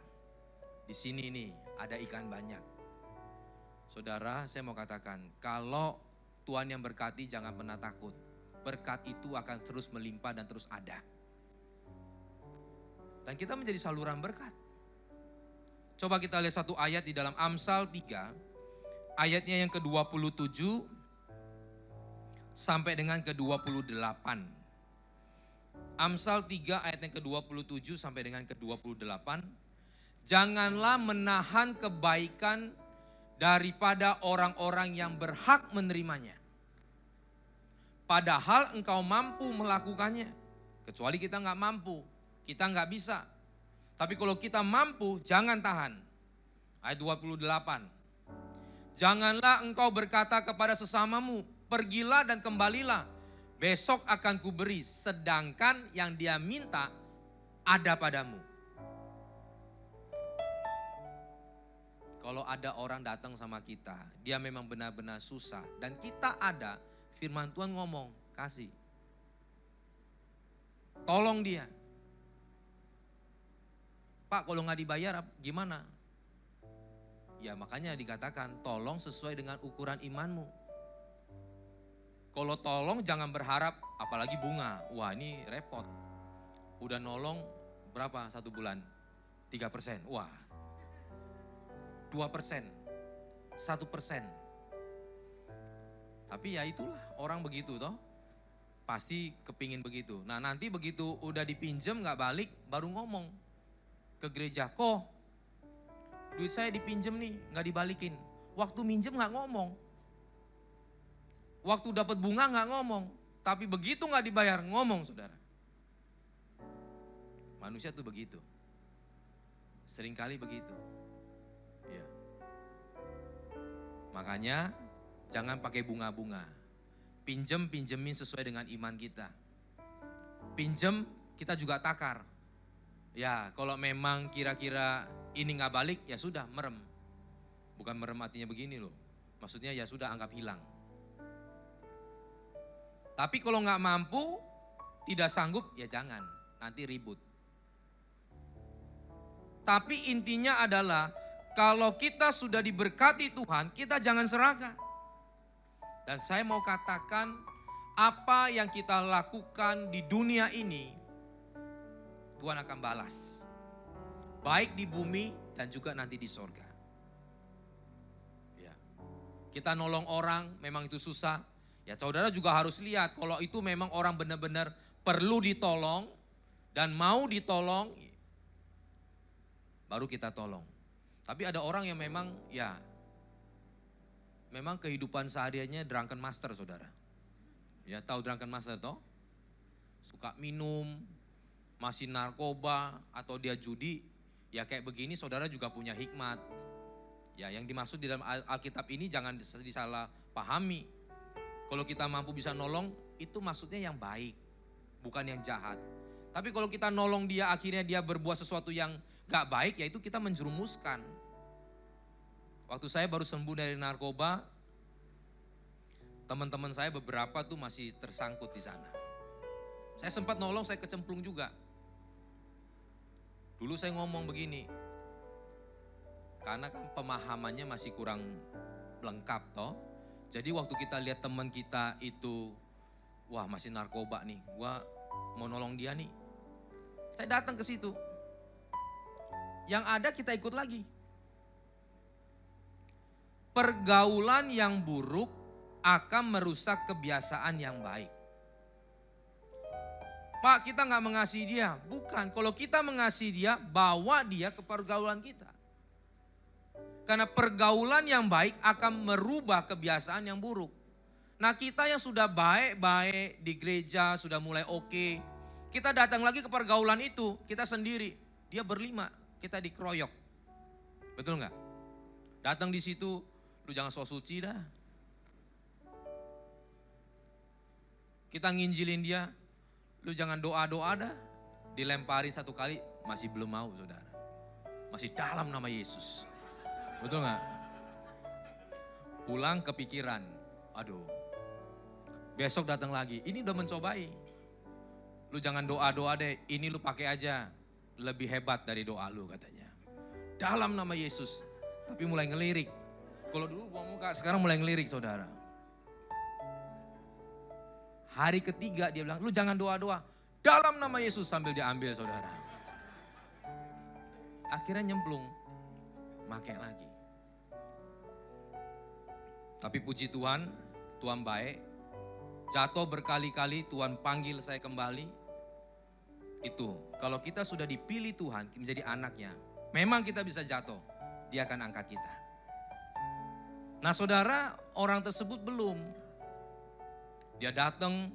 Di sini nih ada ikan banyak. Saudara, saya mau katakan, kalau Tuhan yang berkati jangan pernah takut. Berkat itu akan terus melimpah dan terus ada. Dan kita menjadi saluran berkat. Coba kita lihat satu ayat di dalam Amsal 3. Ayatnya yang ke-27 sampai dengan ke-28. Amsal 3 ayat yang ke-27 sampai dengan ke-28. Janganlah menahan kebaikan daripada orang-orang yang berhak menerimanya. Padahal engkau mampu melakukannya. Kecuali kita gak mampu, kita gak bisa. Tapi kalau kita mampu, jangan tahan. Ayat 28. Janganlah engkau berkata kepada sesamamu, pergilah dan kembalilah, besok akan kuberi, sedangkan yang dia minta ada padamu. Kalau ada orang datang sama kita, dia memang benar-benar susah, dan kita ada, firman Tuhan ngomong, kasih. Tolong dia. Pak, kalau nggak dibayar gimana? Ya makanya dikatakan tolong sesuai dengan ukuran imanmu. Kalau tolong jangan berharap apalagi bunga. Wah ini repot. Udah nolong berapa 1 bulan? 3%. Wah 2%. 1%. Tapi ya itulah orang begitu toh. Pasti kepingin begitu. Nah nanti begitu udah dipinjem gak balik baru ngomong ke gereja. Kok duit saya dipinjem nih, gak dibalikin. Waktu minjem gak ngomong. Waktu dapat bunga nggak ngomong, tapi begitu nggak dibayar ngomong, saudara. Manusia tuh begitu. Seringkali begitu. Ya. Makanya jangan pakai bunga-bunga. Pinjemin sesuai dengan iman kita. Pinjem, kita juga takar. Ya, kalau memang kira-kira ini nggak balik, ya sudah merem. Bukan merem artinya begini loh. Maksudnya ya sudah anggap hilang. Tapi kalau nggak mampu, tidak sanggup, ya jangan. Nanti ribut. Tapi intinya adalah kalau kita sudah diberkati Tuhan, kita jangan serakah. Dan saya mau katakan apa yang kita lakukan di dunia ini, Tuhan akan balas. Baik di bumi dan juga nanti di sorga. Ya. Kita nolong orang memang itu susah. Ya saudara juga harus lihat kalau itu memang orang benar-benar perlu ditolong dan mau ditolong, baru kita tolong. Tapi ada orang yang memang ya, memang kehidupan sehariannya drunken master, saudara. Ya tahu drunken master toh? Suka minum, masih narkoba atau dia judi. Ya kayak begini saudara juga punya hikmat. Ya yang dimaksud di dalam Alkitab ini jangan disalah pahami. Kalau kita mampu bisa nolong, itu maksudnya yang baik, bukan yang jahat. Tapi kalau kita nolong dia akhirnya dia berbuat sesuatu yang gak baik, yaitu kita menjerumuskan. Waktu saya baru sembuh dari narkoba, teman-teman saya beberapa tuh masih tersangkut di sana. Saya sempat nolong, saya kecemplung juga. Dulu saya ngomong begini, karena kan pemahamannya masih kurang lengkap toh. Jadi waktu kita lihat teman kita itu, wah masih narkoba nih, gua mau nolong dia nih. Saya datang ke situ. Yang ada kita ikut lagi. Pergaulan yang buruk akan merusak kebiasaan yang baik. Pak, kita gak mengasihi dia. Bukan, kalau kita mengasihi dia, bawa dia ke pergaulan kita. Karena pergaulan yang baik akan merubah kebiasaan yang buruk. Nah kita yang sudah baik-baik di gereja, sudah mulai oke. Kita datang lagi ke pergaulan itu, kita sendiri. Dia berlima, kita dikeroyok. Betul gak? Datang di situ, lu jangan sok suci dah. Kita nginjilin dia, lu jangan doa-doa dah. Dilempari satu kali, masih belum mau saudara. Masih dalam nama Yesus. Betul gak? Pulang kepikiran, aduh. Besok datang lagi, ini udah mencobai. Lu jangan doa-doa deh, ini lu pakai aja. Lebih hebat dari doa lu katanya. Dalam nama Yesus, tapi mulai ngelirik. Kalau dulu buang muka, sekarang mulai ngelirik saudara. Hari ketiga dia bilang, lu jangan doa-doa. Dalam nama Yesus sambil diambil saudara. Akhirnya nyemplung, pakai lagi. Tapi puji Tuhan, Tuhan baik. Jatuh berkali-kali, Tuhan panggil saya kembali. Itu, kalau kita sudah dipilih Tuhan menjadi anaknya, memang kita bisa jatuh, dia akan angkat kita. Nah saudara, orang tersebut belum. Dia datang,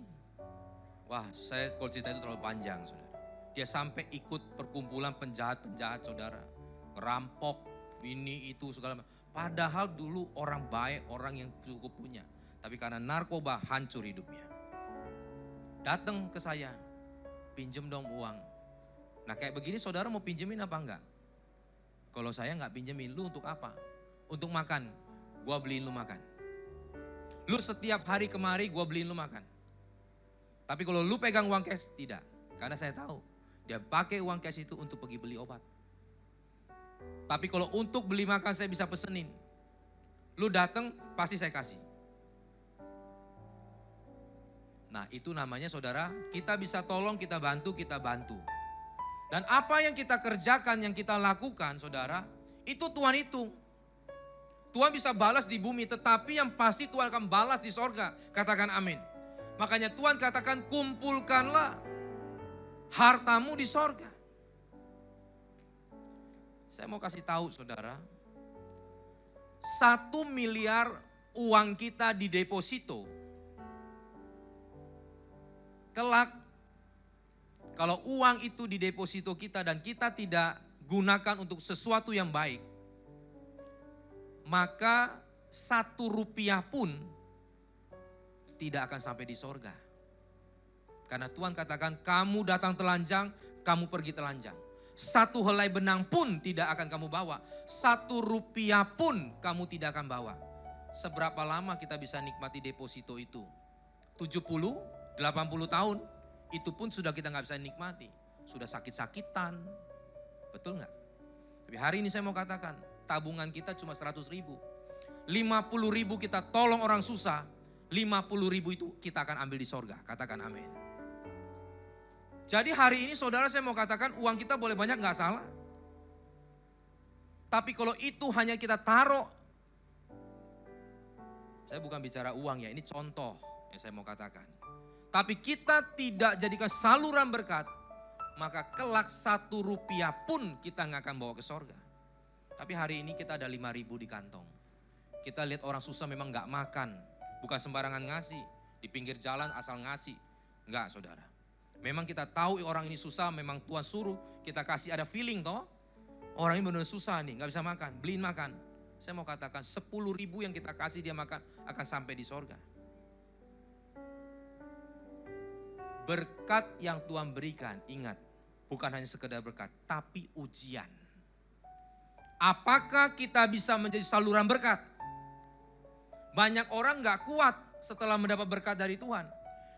wah saya kalau cerita itu terlalu panjang saudara. Dia sampai ikut perkumpulan penjahat-penjahat saudara. Rampok, ini itu segala macam. Padahal dulu orang baik, orang yang cukup punya. Tapi karena narkoba hancur hidupnya. Datang ke saya, pinjem dong uang. Nah kayak begini saudara mau pinjemin apa enggak? Kalau saya enggak pinjemin, lu untuk apa? Untuk makan, gua beliin lu makan. Lu setiap hari kemari gua beliin lu makan. Tapi kalau lu pegang uang cash, tidak. Karena saya tahu, dia pakai uang cash itu untuk pergi beli obat. Tapi kalau untuk beli makan saya bisa pesenin. Lu datang pasti saya kasih. Nah itu namanya saudara, kita bisa tolong, kita bantu, kita bantu. Dan apa yang kita kerjakan, yang kita lakukan saudara, itu Tuhan hitung. Tuhan bisa balas di bumi, tetapi yang pasti Tuhan akan balas di sorga. Katakan amin. Makanya Tuhan katakan kumpulkanlah hartamu di sorga. Saya mau kasih tahu saudara, 1 miliar uang kita di deposito kelak kalau uang itu di deposito kita dan kita tidak gunakan untuk sesuatu yang baik, maka 1 rupiah pun tidak akan sampai di sorga. Karena Tuhan katakan, kamu datang telanjang, kamu pergi telanjang. 1 helai benang pun tidak akan kamu bawa. 1 rupiah pun kamu tidak akan bawa. Seberapa lama kita bisa nikmati deposito itu? 70, 80 tahun, itu pun sudah kita gak bisa nikmati. Sudah sakit-sakitan, betul gak? Tapi hari ini saya mau katakan, tabungan kita cuma 100 ribu. 50 ribu kita tolong orang susah, 50 ribu itu kita akan ambil di sorga. Katakan amin. Jadi hari ini saudara saya mau katakan uang kita boleh banyak gak salah. Tapi kalau itu hanya kita taruh, saya bukan bicara uang ya, ini contoh yang saya mau katakan. Tapi kita tidak jadikan saluran berkat, maka kelak 1 rupiah pun kita gak akan bawa ke sorga. Tapi hari ini kita ada 5 ribu di kantong. Kita lihat orang susah memang gak makan, bukan sembarangan ngasih, di pinggir jalan asal ngasih. Enggak saudara. Memang kita tahu orang ini susah, memang Tuhan suruh kita kasih, ada feeling toh. Orang ini benar-benar susah nih, gak bisa makan, beliin makan. Saya mau katakan 10 ribu yang kita kasih dia makan akan sampai di sorga. Berkat yang Tuhan berikan, ingat, bukan hanya sekedar berkat, tapi ujian. Apakah kita bisa menjadi saluran berkat? Banyak orang gak kuat setelah mendapat berkat dari Tuhan.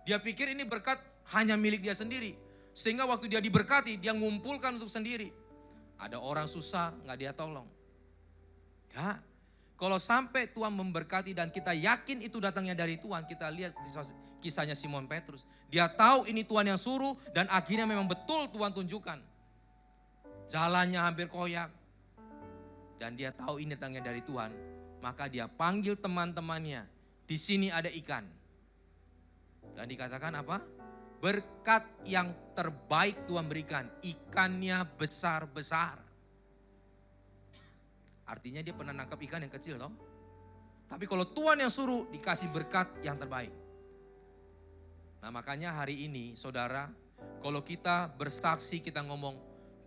Dia pikir ini berkat hanya milik dia sendiri. Sehingga waktu dia diberkati, dia ngumpulkan untuk sendiri. Ada orang susah, gak dia tolong. Ya, kalau sampai Tuhan memberkati dan kita yakin itu datangnya dari Tuhan, kita lihat kisahnya Simon Petrus. Dia tahu ini Tuhan yang suruh dan akhirnya memang betul Tuhan tunjukkan. Jalannya hampir koyak. Dan dia tahu ini datangnya dari Tuhan. Maka dia panggil teman-temannya. Di sini ada ikan. Dan dikatakan apa? Berkat yang terbaik Tuhan berikan. Ikannya besar-besar. Artinya dia pernah nangkap ikan yang kecil toh. Tapi kalau Tuhan yang suruh dikasih berkat yang terbaik. Nah makanya hari ini saudara, kalau kita bersaksi kita ngomong,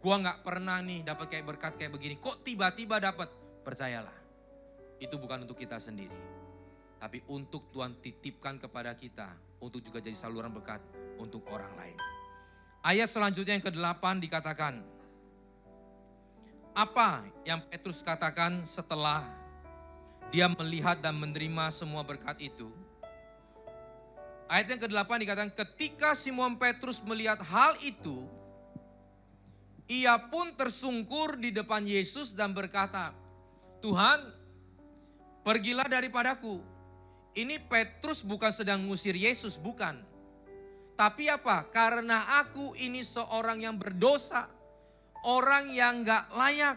gua gak pernah nih dapat kayak berkat kayak begini. Kok tiba-tiba dapat? Percayalah, itu bukan untuk kita sendiri. Tapi untuk Tuhan titipkan kepada kita, untuk juga jadi saluran berkat untuk orang lain. Ayat selanjutnya yang ke-8 dikatakan, apa yang Petrus katakan setelah dia melihat dan menerima semua berkat itu? Ayat yang ke-8 dikatakan, ketika Simon Petrus melihat hal itu, ia pun tersungkur di depan Yesus dan berkata, Tuhan, pergilah daripadaku. Ini Petrus bukan sedang ngusir Yesus, bukan. Tapi apa? Karena aku ini seorang yang berdosa. Orang yang gak layak.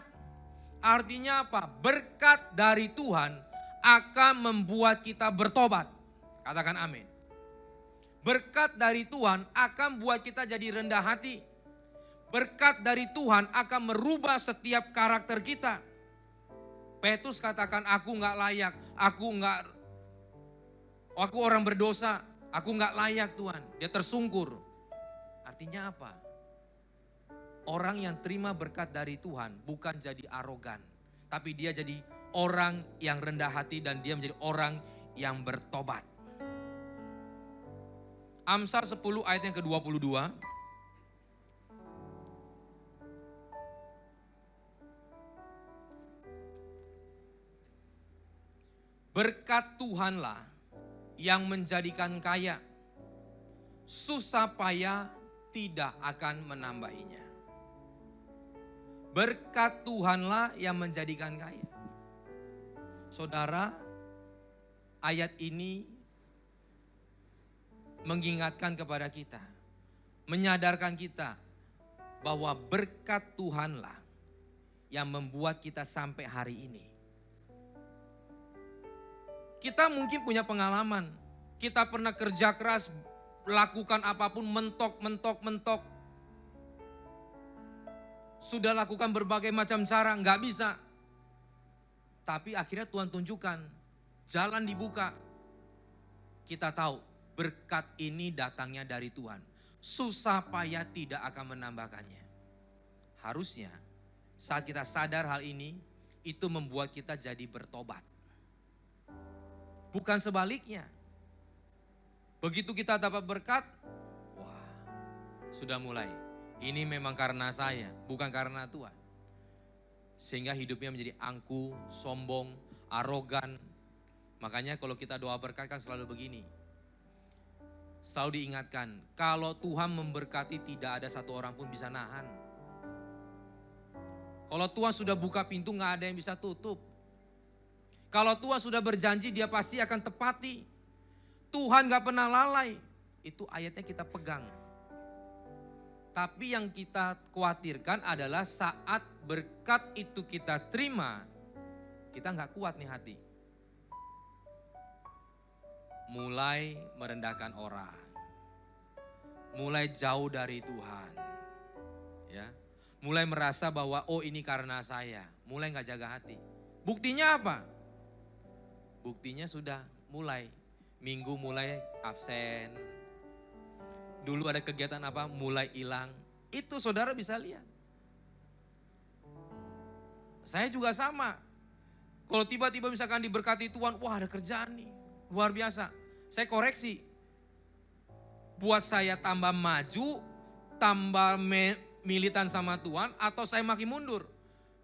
Artinya apa? Berkat dari Tuhan akan membuat kita bertobat. Katakan amin. Berkat dari Tuhan akan buat kita jadi rendah hati. Berkat dari Tuhan akan merubah setiap karakter kita. Petrus katakan aku gak layak. Aku orang berdosa. Aku gak layak Tuhan. Dia tersungkur. Artinya apa? Orang yang terima berkat dari Tuhan bukan jadi arogan. Tapi dia jadi orang yang rendah hati dan dia menjadi orang yang bertobat. Amsal 10 ayat yang ke-22. Berkat Tuhanlah yang menjadikan kaya. Susah payah tidak akan menambahinya. Berkat Tuhanlah yang menjadikan kaya. Saudara, ayat ini mengingatkan kepada kita, menyadarkan kita bahwa berkat Tuhanlah yang membuat kita sampai hari ini. Kita mungkin punya pengalaman, kita pernah kerja keras, lakukan apapun, mentok. Sudah lakukan berbagai macam cara, gak bisa. Tapi akhirnya Tuhan tunjukkan, jalan dibuka. Kita tahu, berkat ini datangnya dari Tuhan. Susah payah tidak akan menambahkannya. Harusnya saat kita sadar hal ini, itu membuat kita jadi bertobat. Bukan sebaliknya. Begitu kita dapat berkat, wah, sudah mulai. Ini memang karena saya, bukan karena Tuhan. Sehingga hidupnya menjadi angkuh, sombong, arogan. Makanya kalau kita doa berkat kan selalu begini. Selalu diingatkan, kalau Tuhan memberkati tidak ada satu orang pun bisa nahan. Kalau Tuhan sudah buka pintu gak ada yang bisa tutup. Kalau Tuhan sudah berjanji dia pasti akan tepati. Tuhan gak pernah lalai. Itu ayatnya kita pegang. Tapi yang kita khawatirkan adalah saat berkat itu kita terima, kita gak kuat nih hati. Mulai merendahkan orang. Mulai jauh dari Tuhan. Ya. Mulai merasa bahwa oh ini karena saya. Mulai gak jaga hati. Buktinya apa? Buktinya sudah mulai. Minggu mulai absen. Dulu ada kegiatan apa? Mulai hilang. Itu saudara bisa lihat. Saya juga sama. Kalau tiba-tiba misalkan diberkati Tuhan, wah ada kerjaan nih. Luar biasa. Saya koreksi. Buat saya tambah maju, tambah militan sama Tuhan, atau saya makin mundur.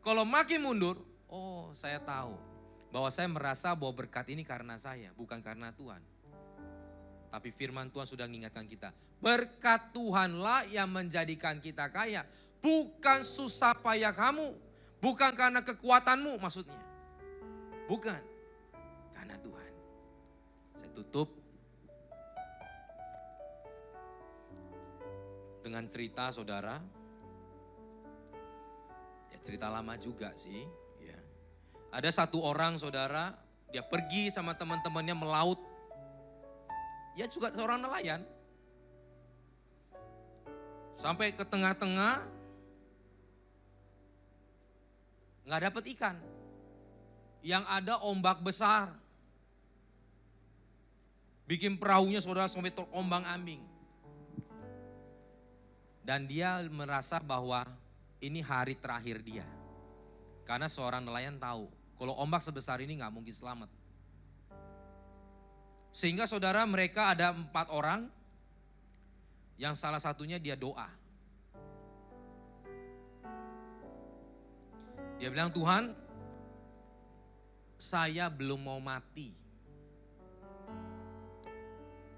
Kalau makin mundur, oh saya tahu. Bahwa saya merasa bahwa berkat ini karena saya, bukan karena Tuhan. Tapi firman Tuhan sudah mengingatkan kita. Berkat Tuhanlah yang menjadikan kita kaya. Bukan susah payah kamu. Bukan karena kekuatanmu maksudnya. Bukan. Karena Tuhan. Saya tutup dengan cerita saudara. Ya cerita lama juga sih. Ya. Ada satu orang saudara, dia pergi sama teman-temannya melaut. Ya juga seorang nelayan. Sampai ke tengah-tengah, nggak dapat ikan. Yang ada ombak besar. Bikin perahunya saudara sampai terombang ambing. Dan dia merasa bahwa ini hari terakhir dia. Karena seorang nelayan tahu, kalau ombak sebesar ini nggak mungkin selamat. Sehingga saudara mereka ada 4 orang, yang salah satunya dia doa. Dia bilang, Tuhan, saya belum mau mati.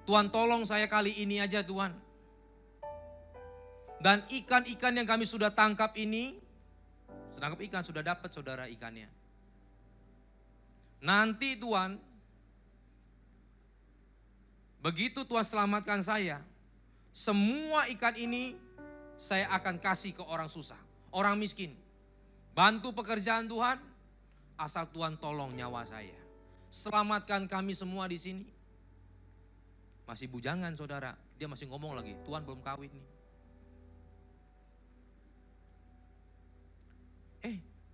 Tuhan tolong saya kali ini aja Tuhan. Dan ikan-ikan yang kami sudah tangkap ini, tangkap ikan sudah dapat saudara ikannya. Nanti Tuhan, begitu Tuhan selamatkan saya, semua ikan ini saya akan kasih ke orang susah, orang miskin. Bantu pekerjaan Tuhan, asal Tuhan tolong nyawa saya. Selamatkan kami semua di sini. Masih bujangan saudara, dia masih ngomong lagi, Tuhan belum kawin nih.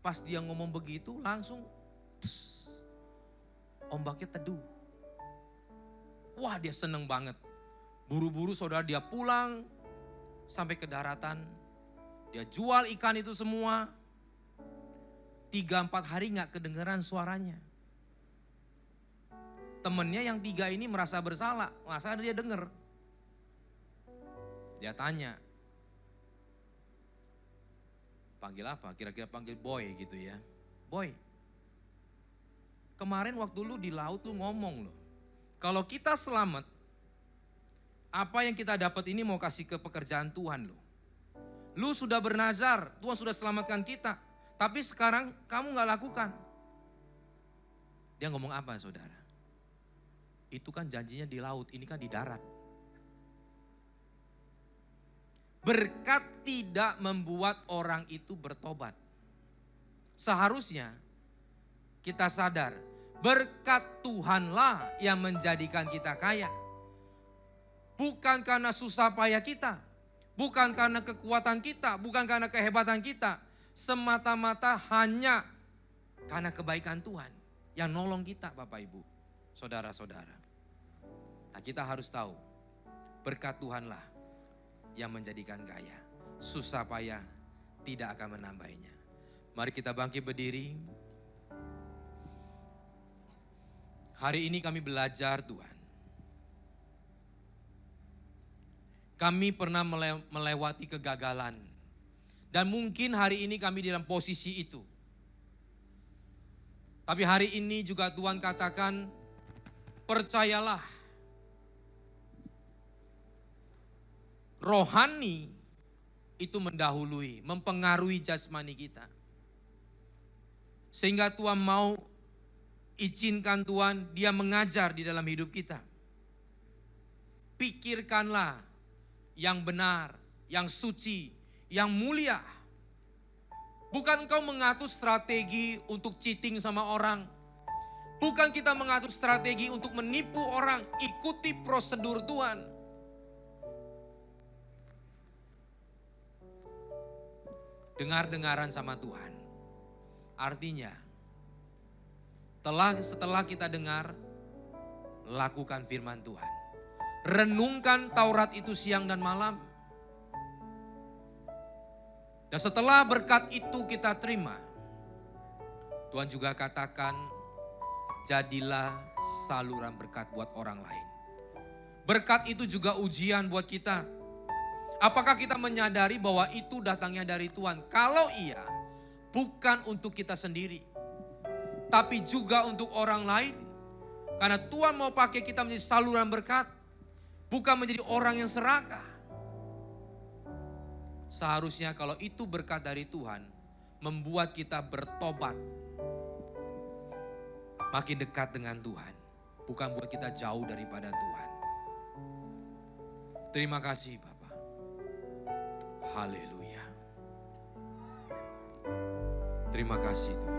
Pas dia ngomong begitu langsung ombaknya teduh. Wah dia seneng banget. Buru-buru saudara dia pulang sampai ke daratan. Dia jual ikan itu semua. 3-4 hari gak kedengeran suaranya. Temennya yang 3 ini merasa bersalah. Masa dia denger. Dia tanya. Panggil apa? Kira-kira panggil Boy gitu ya. Boy, kemarin waktu lu di laut lu ngomong loh. Kalau kita selamat, apa yang kita dapat ini mau kasih ke pekerjaan Tuhan loh. Lu sudah bernazar, Tuhan sudah selamatkan kita. Tapi sekarang kamu gak lakukan. Dia ngomong apa saudara? Itu kan janjinya di laut, ini kan di darat. Berkat tidak membuat orang itu bertobat. Seharusnya kita sadar, berkat Tuhanlah yang menjadikan kita kaya. Bukan karena susah payah kita, bukan karena kekuatan kita, bukan karena kehebatan kita. Semata-mata hanya karena kebaikan Tuhan yang nolong kita Bapak Ibu, saudara-saudara. Nah, kita harus tahu, berkat Tuhanlah yang menjadikan kaya. Susah payah tidak akan menambahnya. Mari kita bangkit berdiri. Hari ini kami belajar Tuhan. Kami pernah melewati kegagalan. Dan mungkin hari ini kami dalam posisi itu. Tapi hari ini juga Tuhan katakan, percayalah. Rohani itu mendahului, mempengaruhi jasmani kita. Sehingga Tuhan mau izinkan Tuhan, dia mengajar di dalam hidup kita. Pikirkanlah yang benar, yang suci, yang mulia. Bukan kau mengatur strategi untuk cheating sama orang. Bukan kita mengatur strategi untuk menipu orang. Ikuti prosedur Tuhan. Dengar-dengaran sama Tuhan. Artinya, setelah kita dengar, lakukan firman Tuhan. Renungkan Taurat itu siang dan malam. Dan setelah berkat itu kita terima, Tuhan juga katakan, jadilah saluran berkat buat orang lain. Berkat itu juga ujian buat kita. Apakah kita menyadari bahwa itu datangnya dari Tuhan? Kalau iya, bukan untuk kita sendiri, tapi juga untuk orang lain. Karena Tuhan mau pakai kita menjadi saluran berkat, bukan menjadi orang yang serakah. Seharusnya kalau itu berkat dari Tuhan, membuat kita bertobat, makin dekat dengan Tuhan, bukan buat kita jauh daripada Tuhan. Terima kasih Bapak. Haleluya. Terima kasih Tuhan.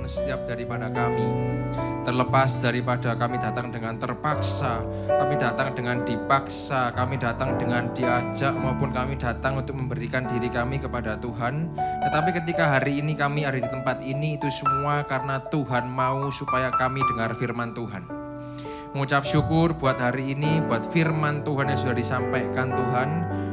Setiap daripada kami, terlepas daripada kami datang dengan terpaksa, kami datang dengan dipaksa, kami datang dengan diajak, maupun kami datang untuk memberikan diri kami kepada Tuhan. Tetapi ketika hari ini kami ada di tempat ini, itu semua karena Tuhan mau supaya kami dengar firman Tuhan. Mengucap syukur buat hari ini, buat firman Tuhan yang sudah disampaikan Tuhan.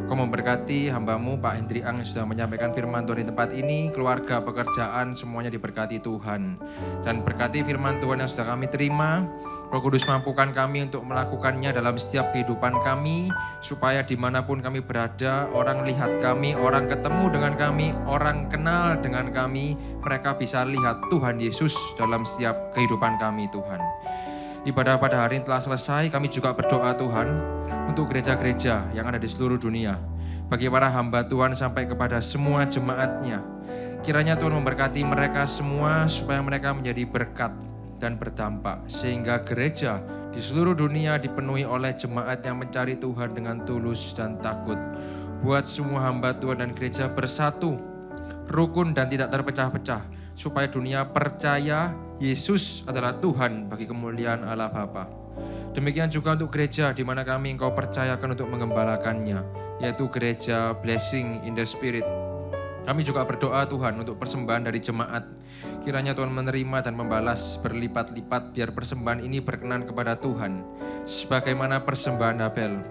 Kau memberkati hambamu Pak Hendri Ang yang sudah menyampaikan firman Tuhan di tempat ini, keluarga, pekerjaan, semuanya diberkati Tuhan. Dan berkati firman Tuhan yang sudah kami terima, Roh Kudus mampukan kami untuk melakukannya dalam setiap kehidupan kami, supaya dimanapun kami berada, orang lihat kami, orang ketemu dengan kami, orang kenal dengan kami, mereka bisa lihat Tuhan Yesus dalam setiap kehidupan kami Tuhan. Ibadah pada hari ini telah selesai. Kami juga berdoa Tuhan untuk gereja-gereja yang ada di seluruh dunia. Bagi para hamba Tuhan sampai kepada semua jemaatnya. Kiranya Tuhan memberkati mereka semua supaya mereka menjadi berkat dan berdampak. Sehingga gereja di seluruh dunia dipenuhi oleh jemaat yang mencari Tuhan dengan tulus dan takut. Buat semua hamba Tuhan dan gereja bersatu, rukun dan tidak terpecah-pecah. Supaya dunia percaya Yesus adalah Tuhan bagi kemuliaan Allah Bapa. Demikian juga untuk gereja di mana kami Engkau percayakan untuk mengembalakannya, yaitu gereja Blessing in the Spirit. Kami juga berdoa Tuhan untuk persembahan dari jemaat. Kiranya Tuhan menerima dan membalas berlipat-lipat biar persembahan ini berkenan kepada Tuhan. Sebagaimana persembahan Habel.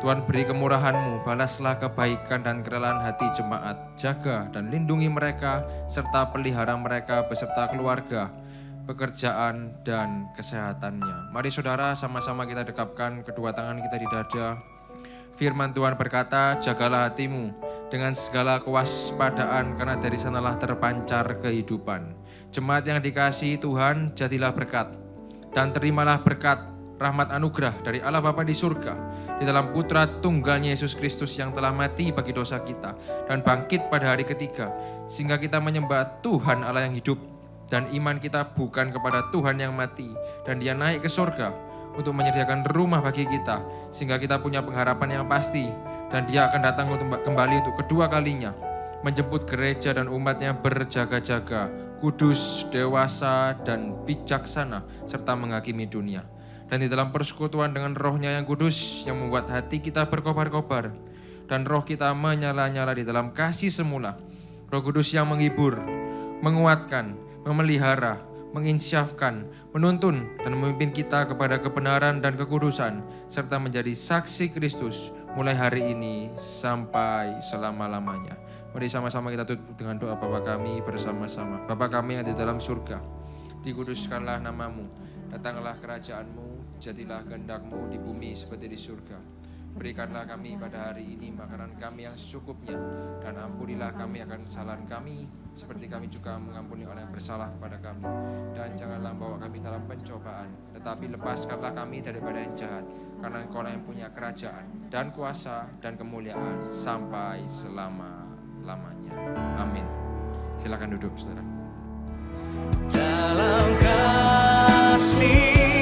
Tuhan beri kemurahan-Mu, balaslah kebaikan dan kerelaan hati jemaat. Jaga dan lindungi mereka serta pelihara mereka beserta keluarga, pekerjaan dan kesehatannya. Mari saudara sama-sama kita dekapkan kedua tangan kita di dada. Firman Tuhan berkata, jagalah hatimu dengan segala kewaspadaan karena dari sanalah terpancar kehidupan. Jemaat yang dikasihi Tuhan, jadilah berkat dan terimalah berkat rahmat anugerah dari Allah Bapa di surga di dalam Putra Tunggalnya Yesus Kristus yang telah mati bagi dosa kita dan bangkit pada hari ketiga, sehingga kita menyembah Tuhan Allah yang hidup dan iman kita bukan kepada Tuhan yang mati, dan Dia naik ke surga untuk menyediakan rumah bagi kita, sehingga kita punya pengharapan yang pasti, dan Dia akan datang kembali untuk kedua kalinya, menjemput gereja dan umatnya berjaga-jaga, kudus, dewasa, dan bijaksana, serta menghakimi dunia. Dan di dalam persekutuan dengan Roh-Nya yang kudus, yang membuat hati kita berkobar-kobar, dan roh kita menyala-nyala di dalam kasih semula. Roh Kudus yang menghibur, menguatkan, memelihara, menginsyafkan, menuntun, dan memimpin kita kepada kebenaran dan kekudusan, serta menjadi saksi Kristus mulai hari ini sampai selama-lamanya. Mari sama-sama kita tutup dengan doa Bapa kami bersama-sama. Bapa kami yang di dalam surga, dikuduskanlah nama-Mu, datanglah kerajaan-Mu, jadilah kehendak-Mu di bumi seperti di surga. Berikanlah kami pada hari ini makanan kami yang secukupnya, dan ampunilah kami akan kesalahan kami, seperti kami juga mengampuni orang yang bersalah kepada kami. Dan janganlah bawa kami dalam pencobaan, tetapi lepaskanlah kami daripada yang jahat, karena Engkau yang punya kerajaan, dan kuasa, dan kemuliaan, sampai selama-lamanya. Amin. Silakan duduk, saudara. dalam kasih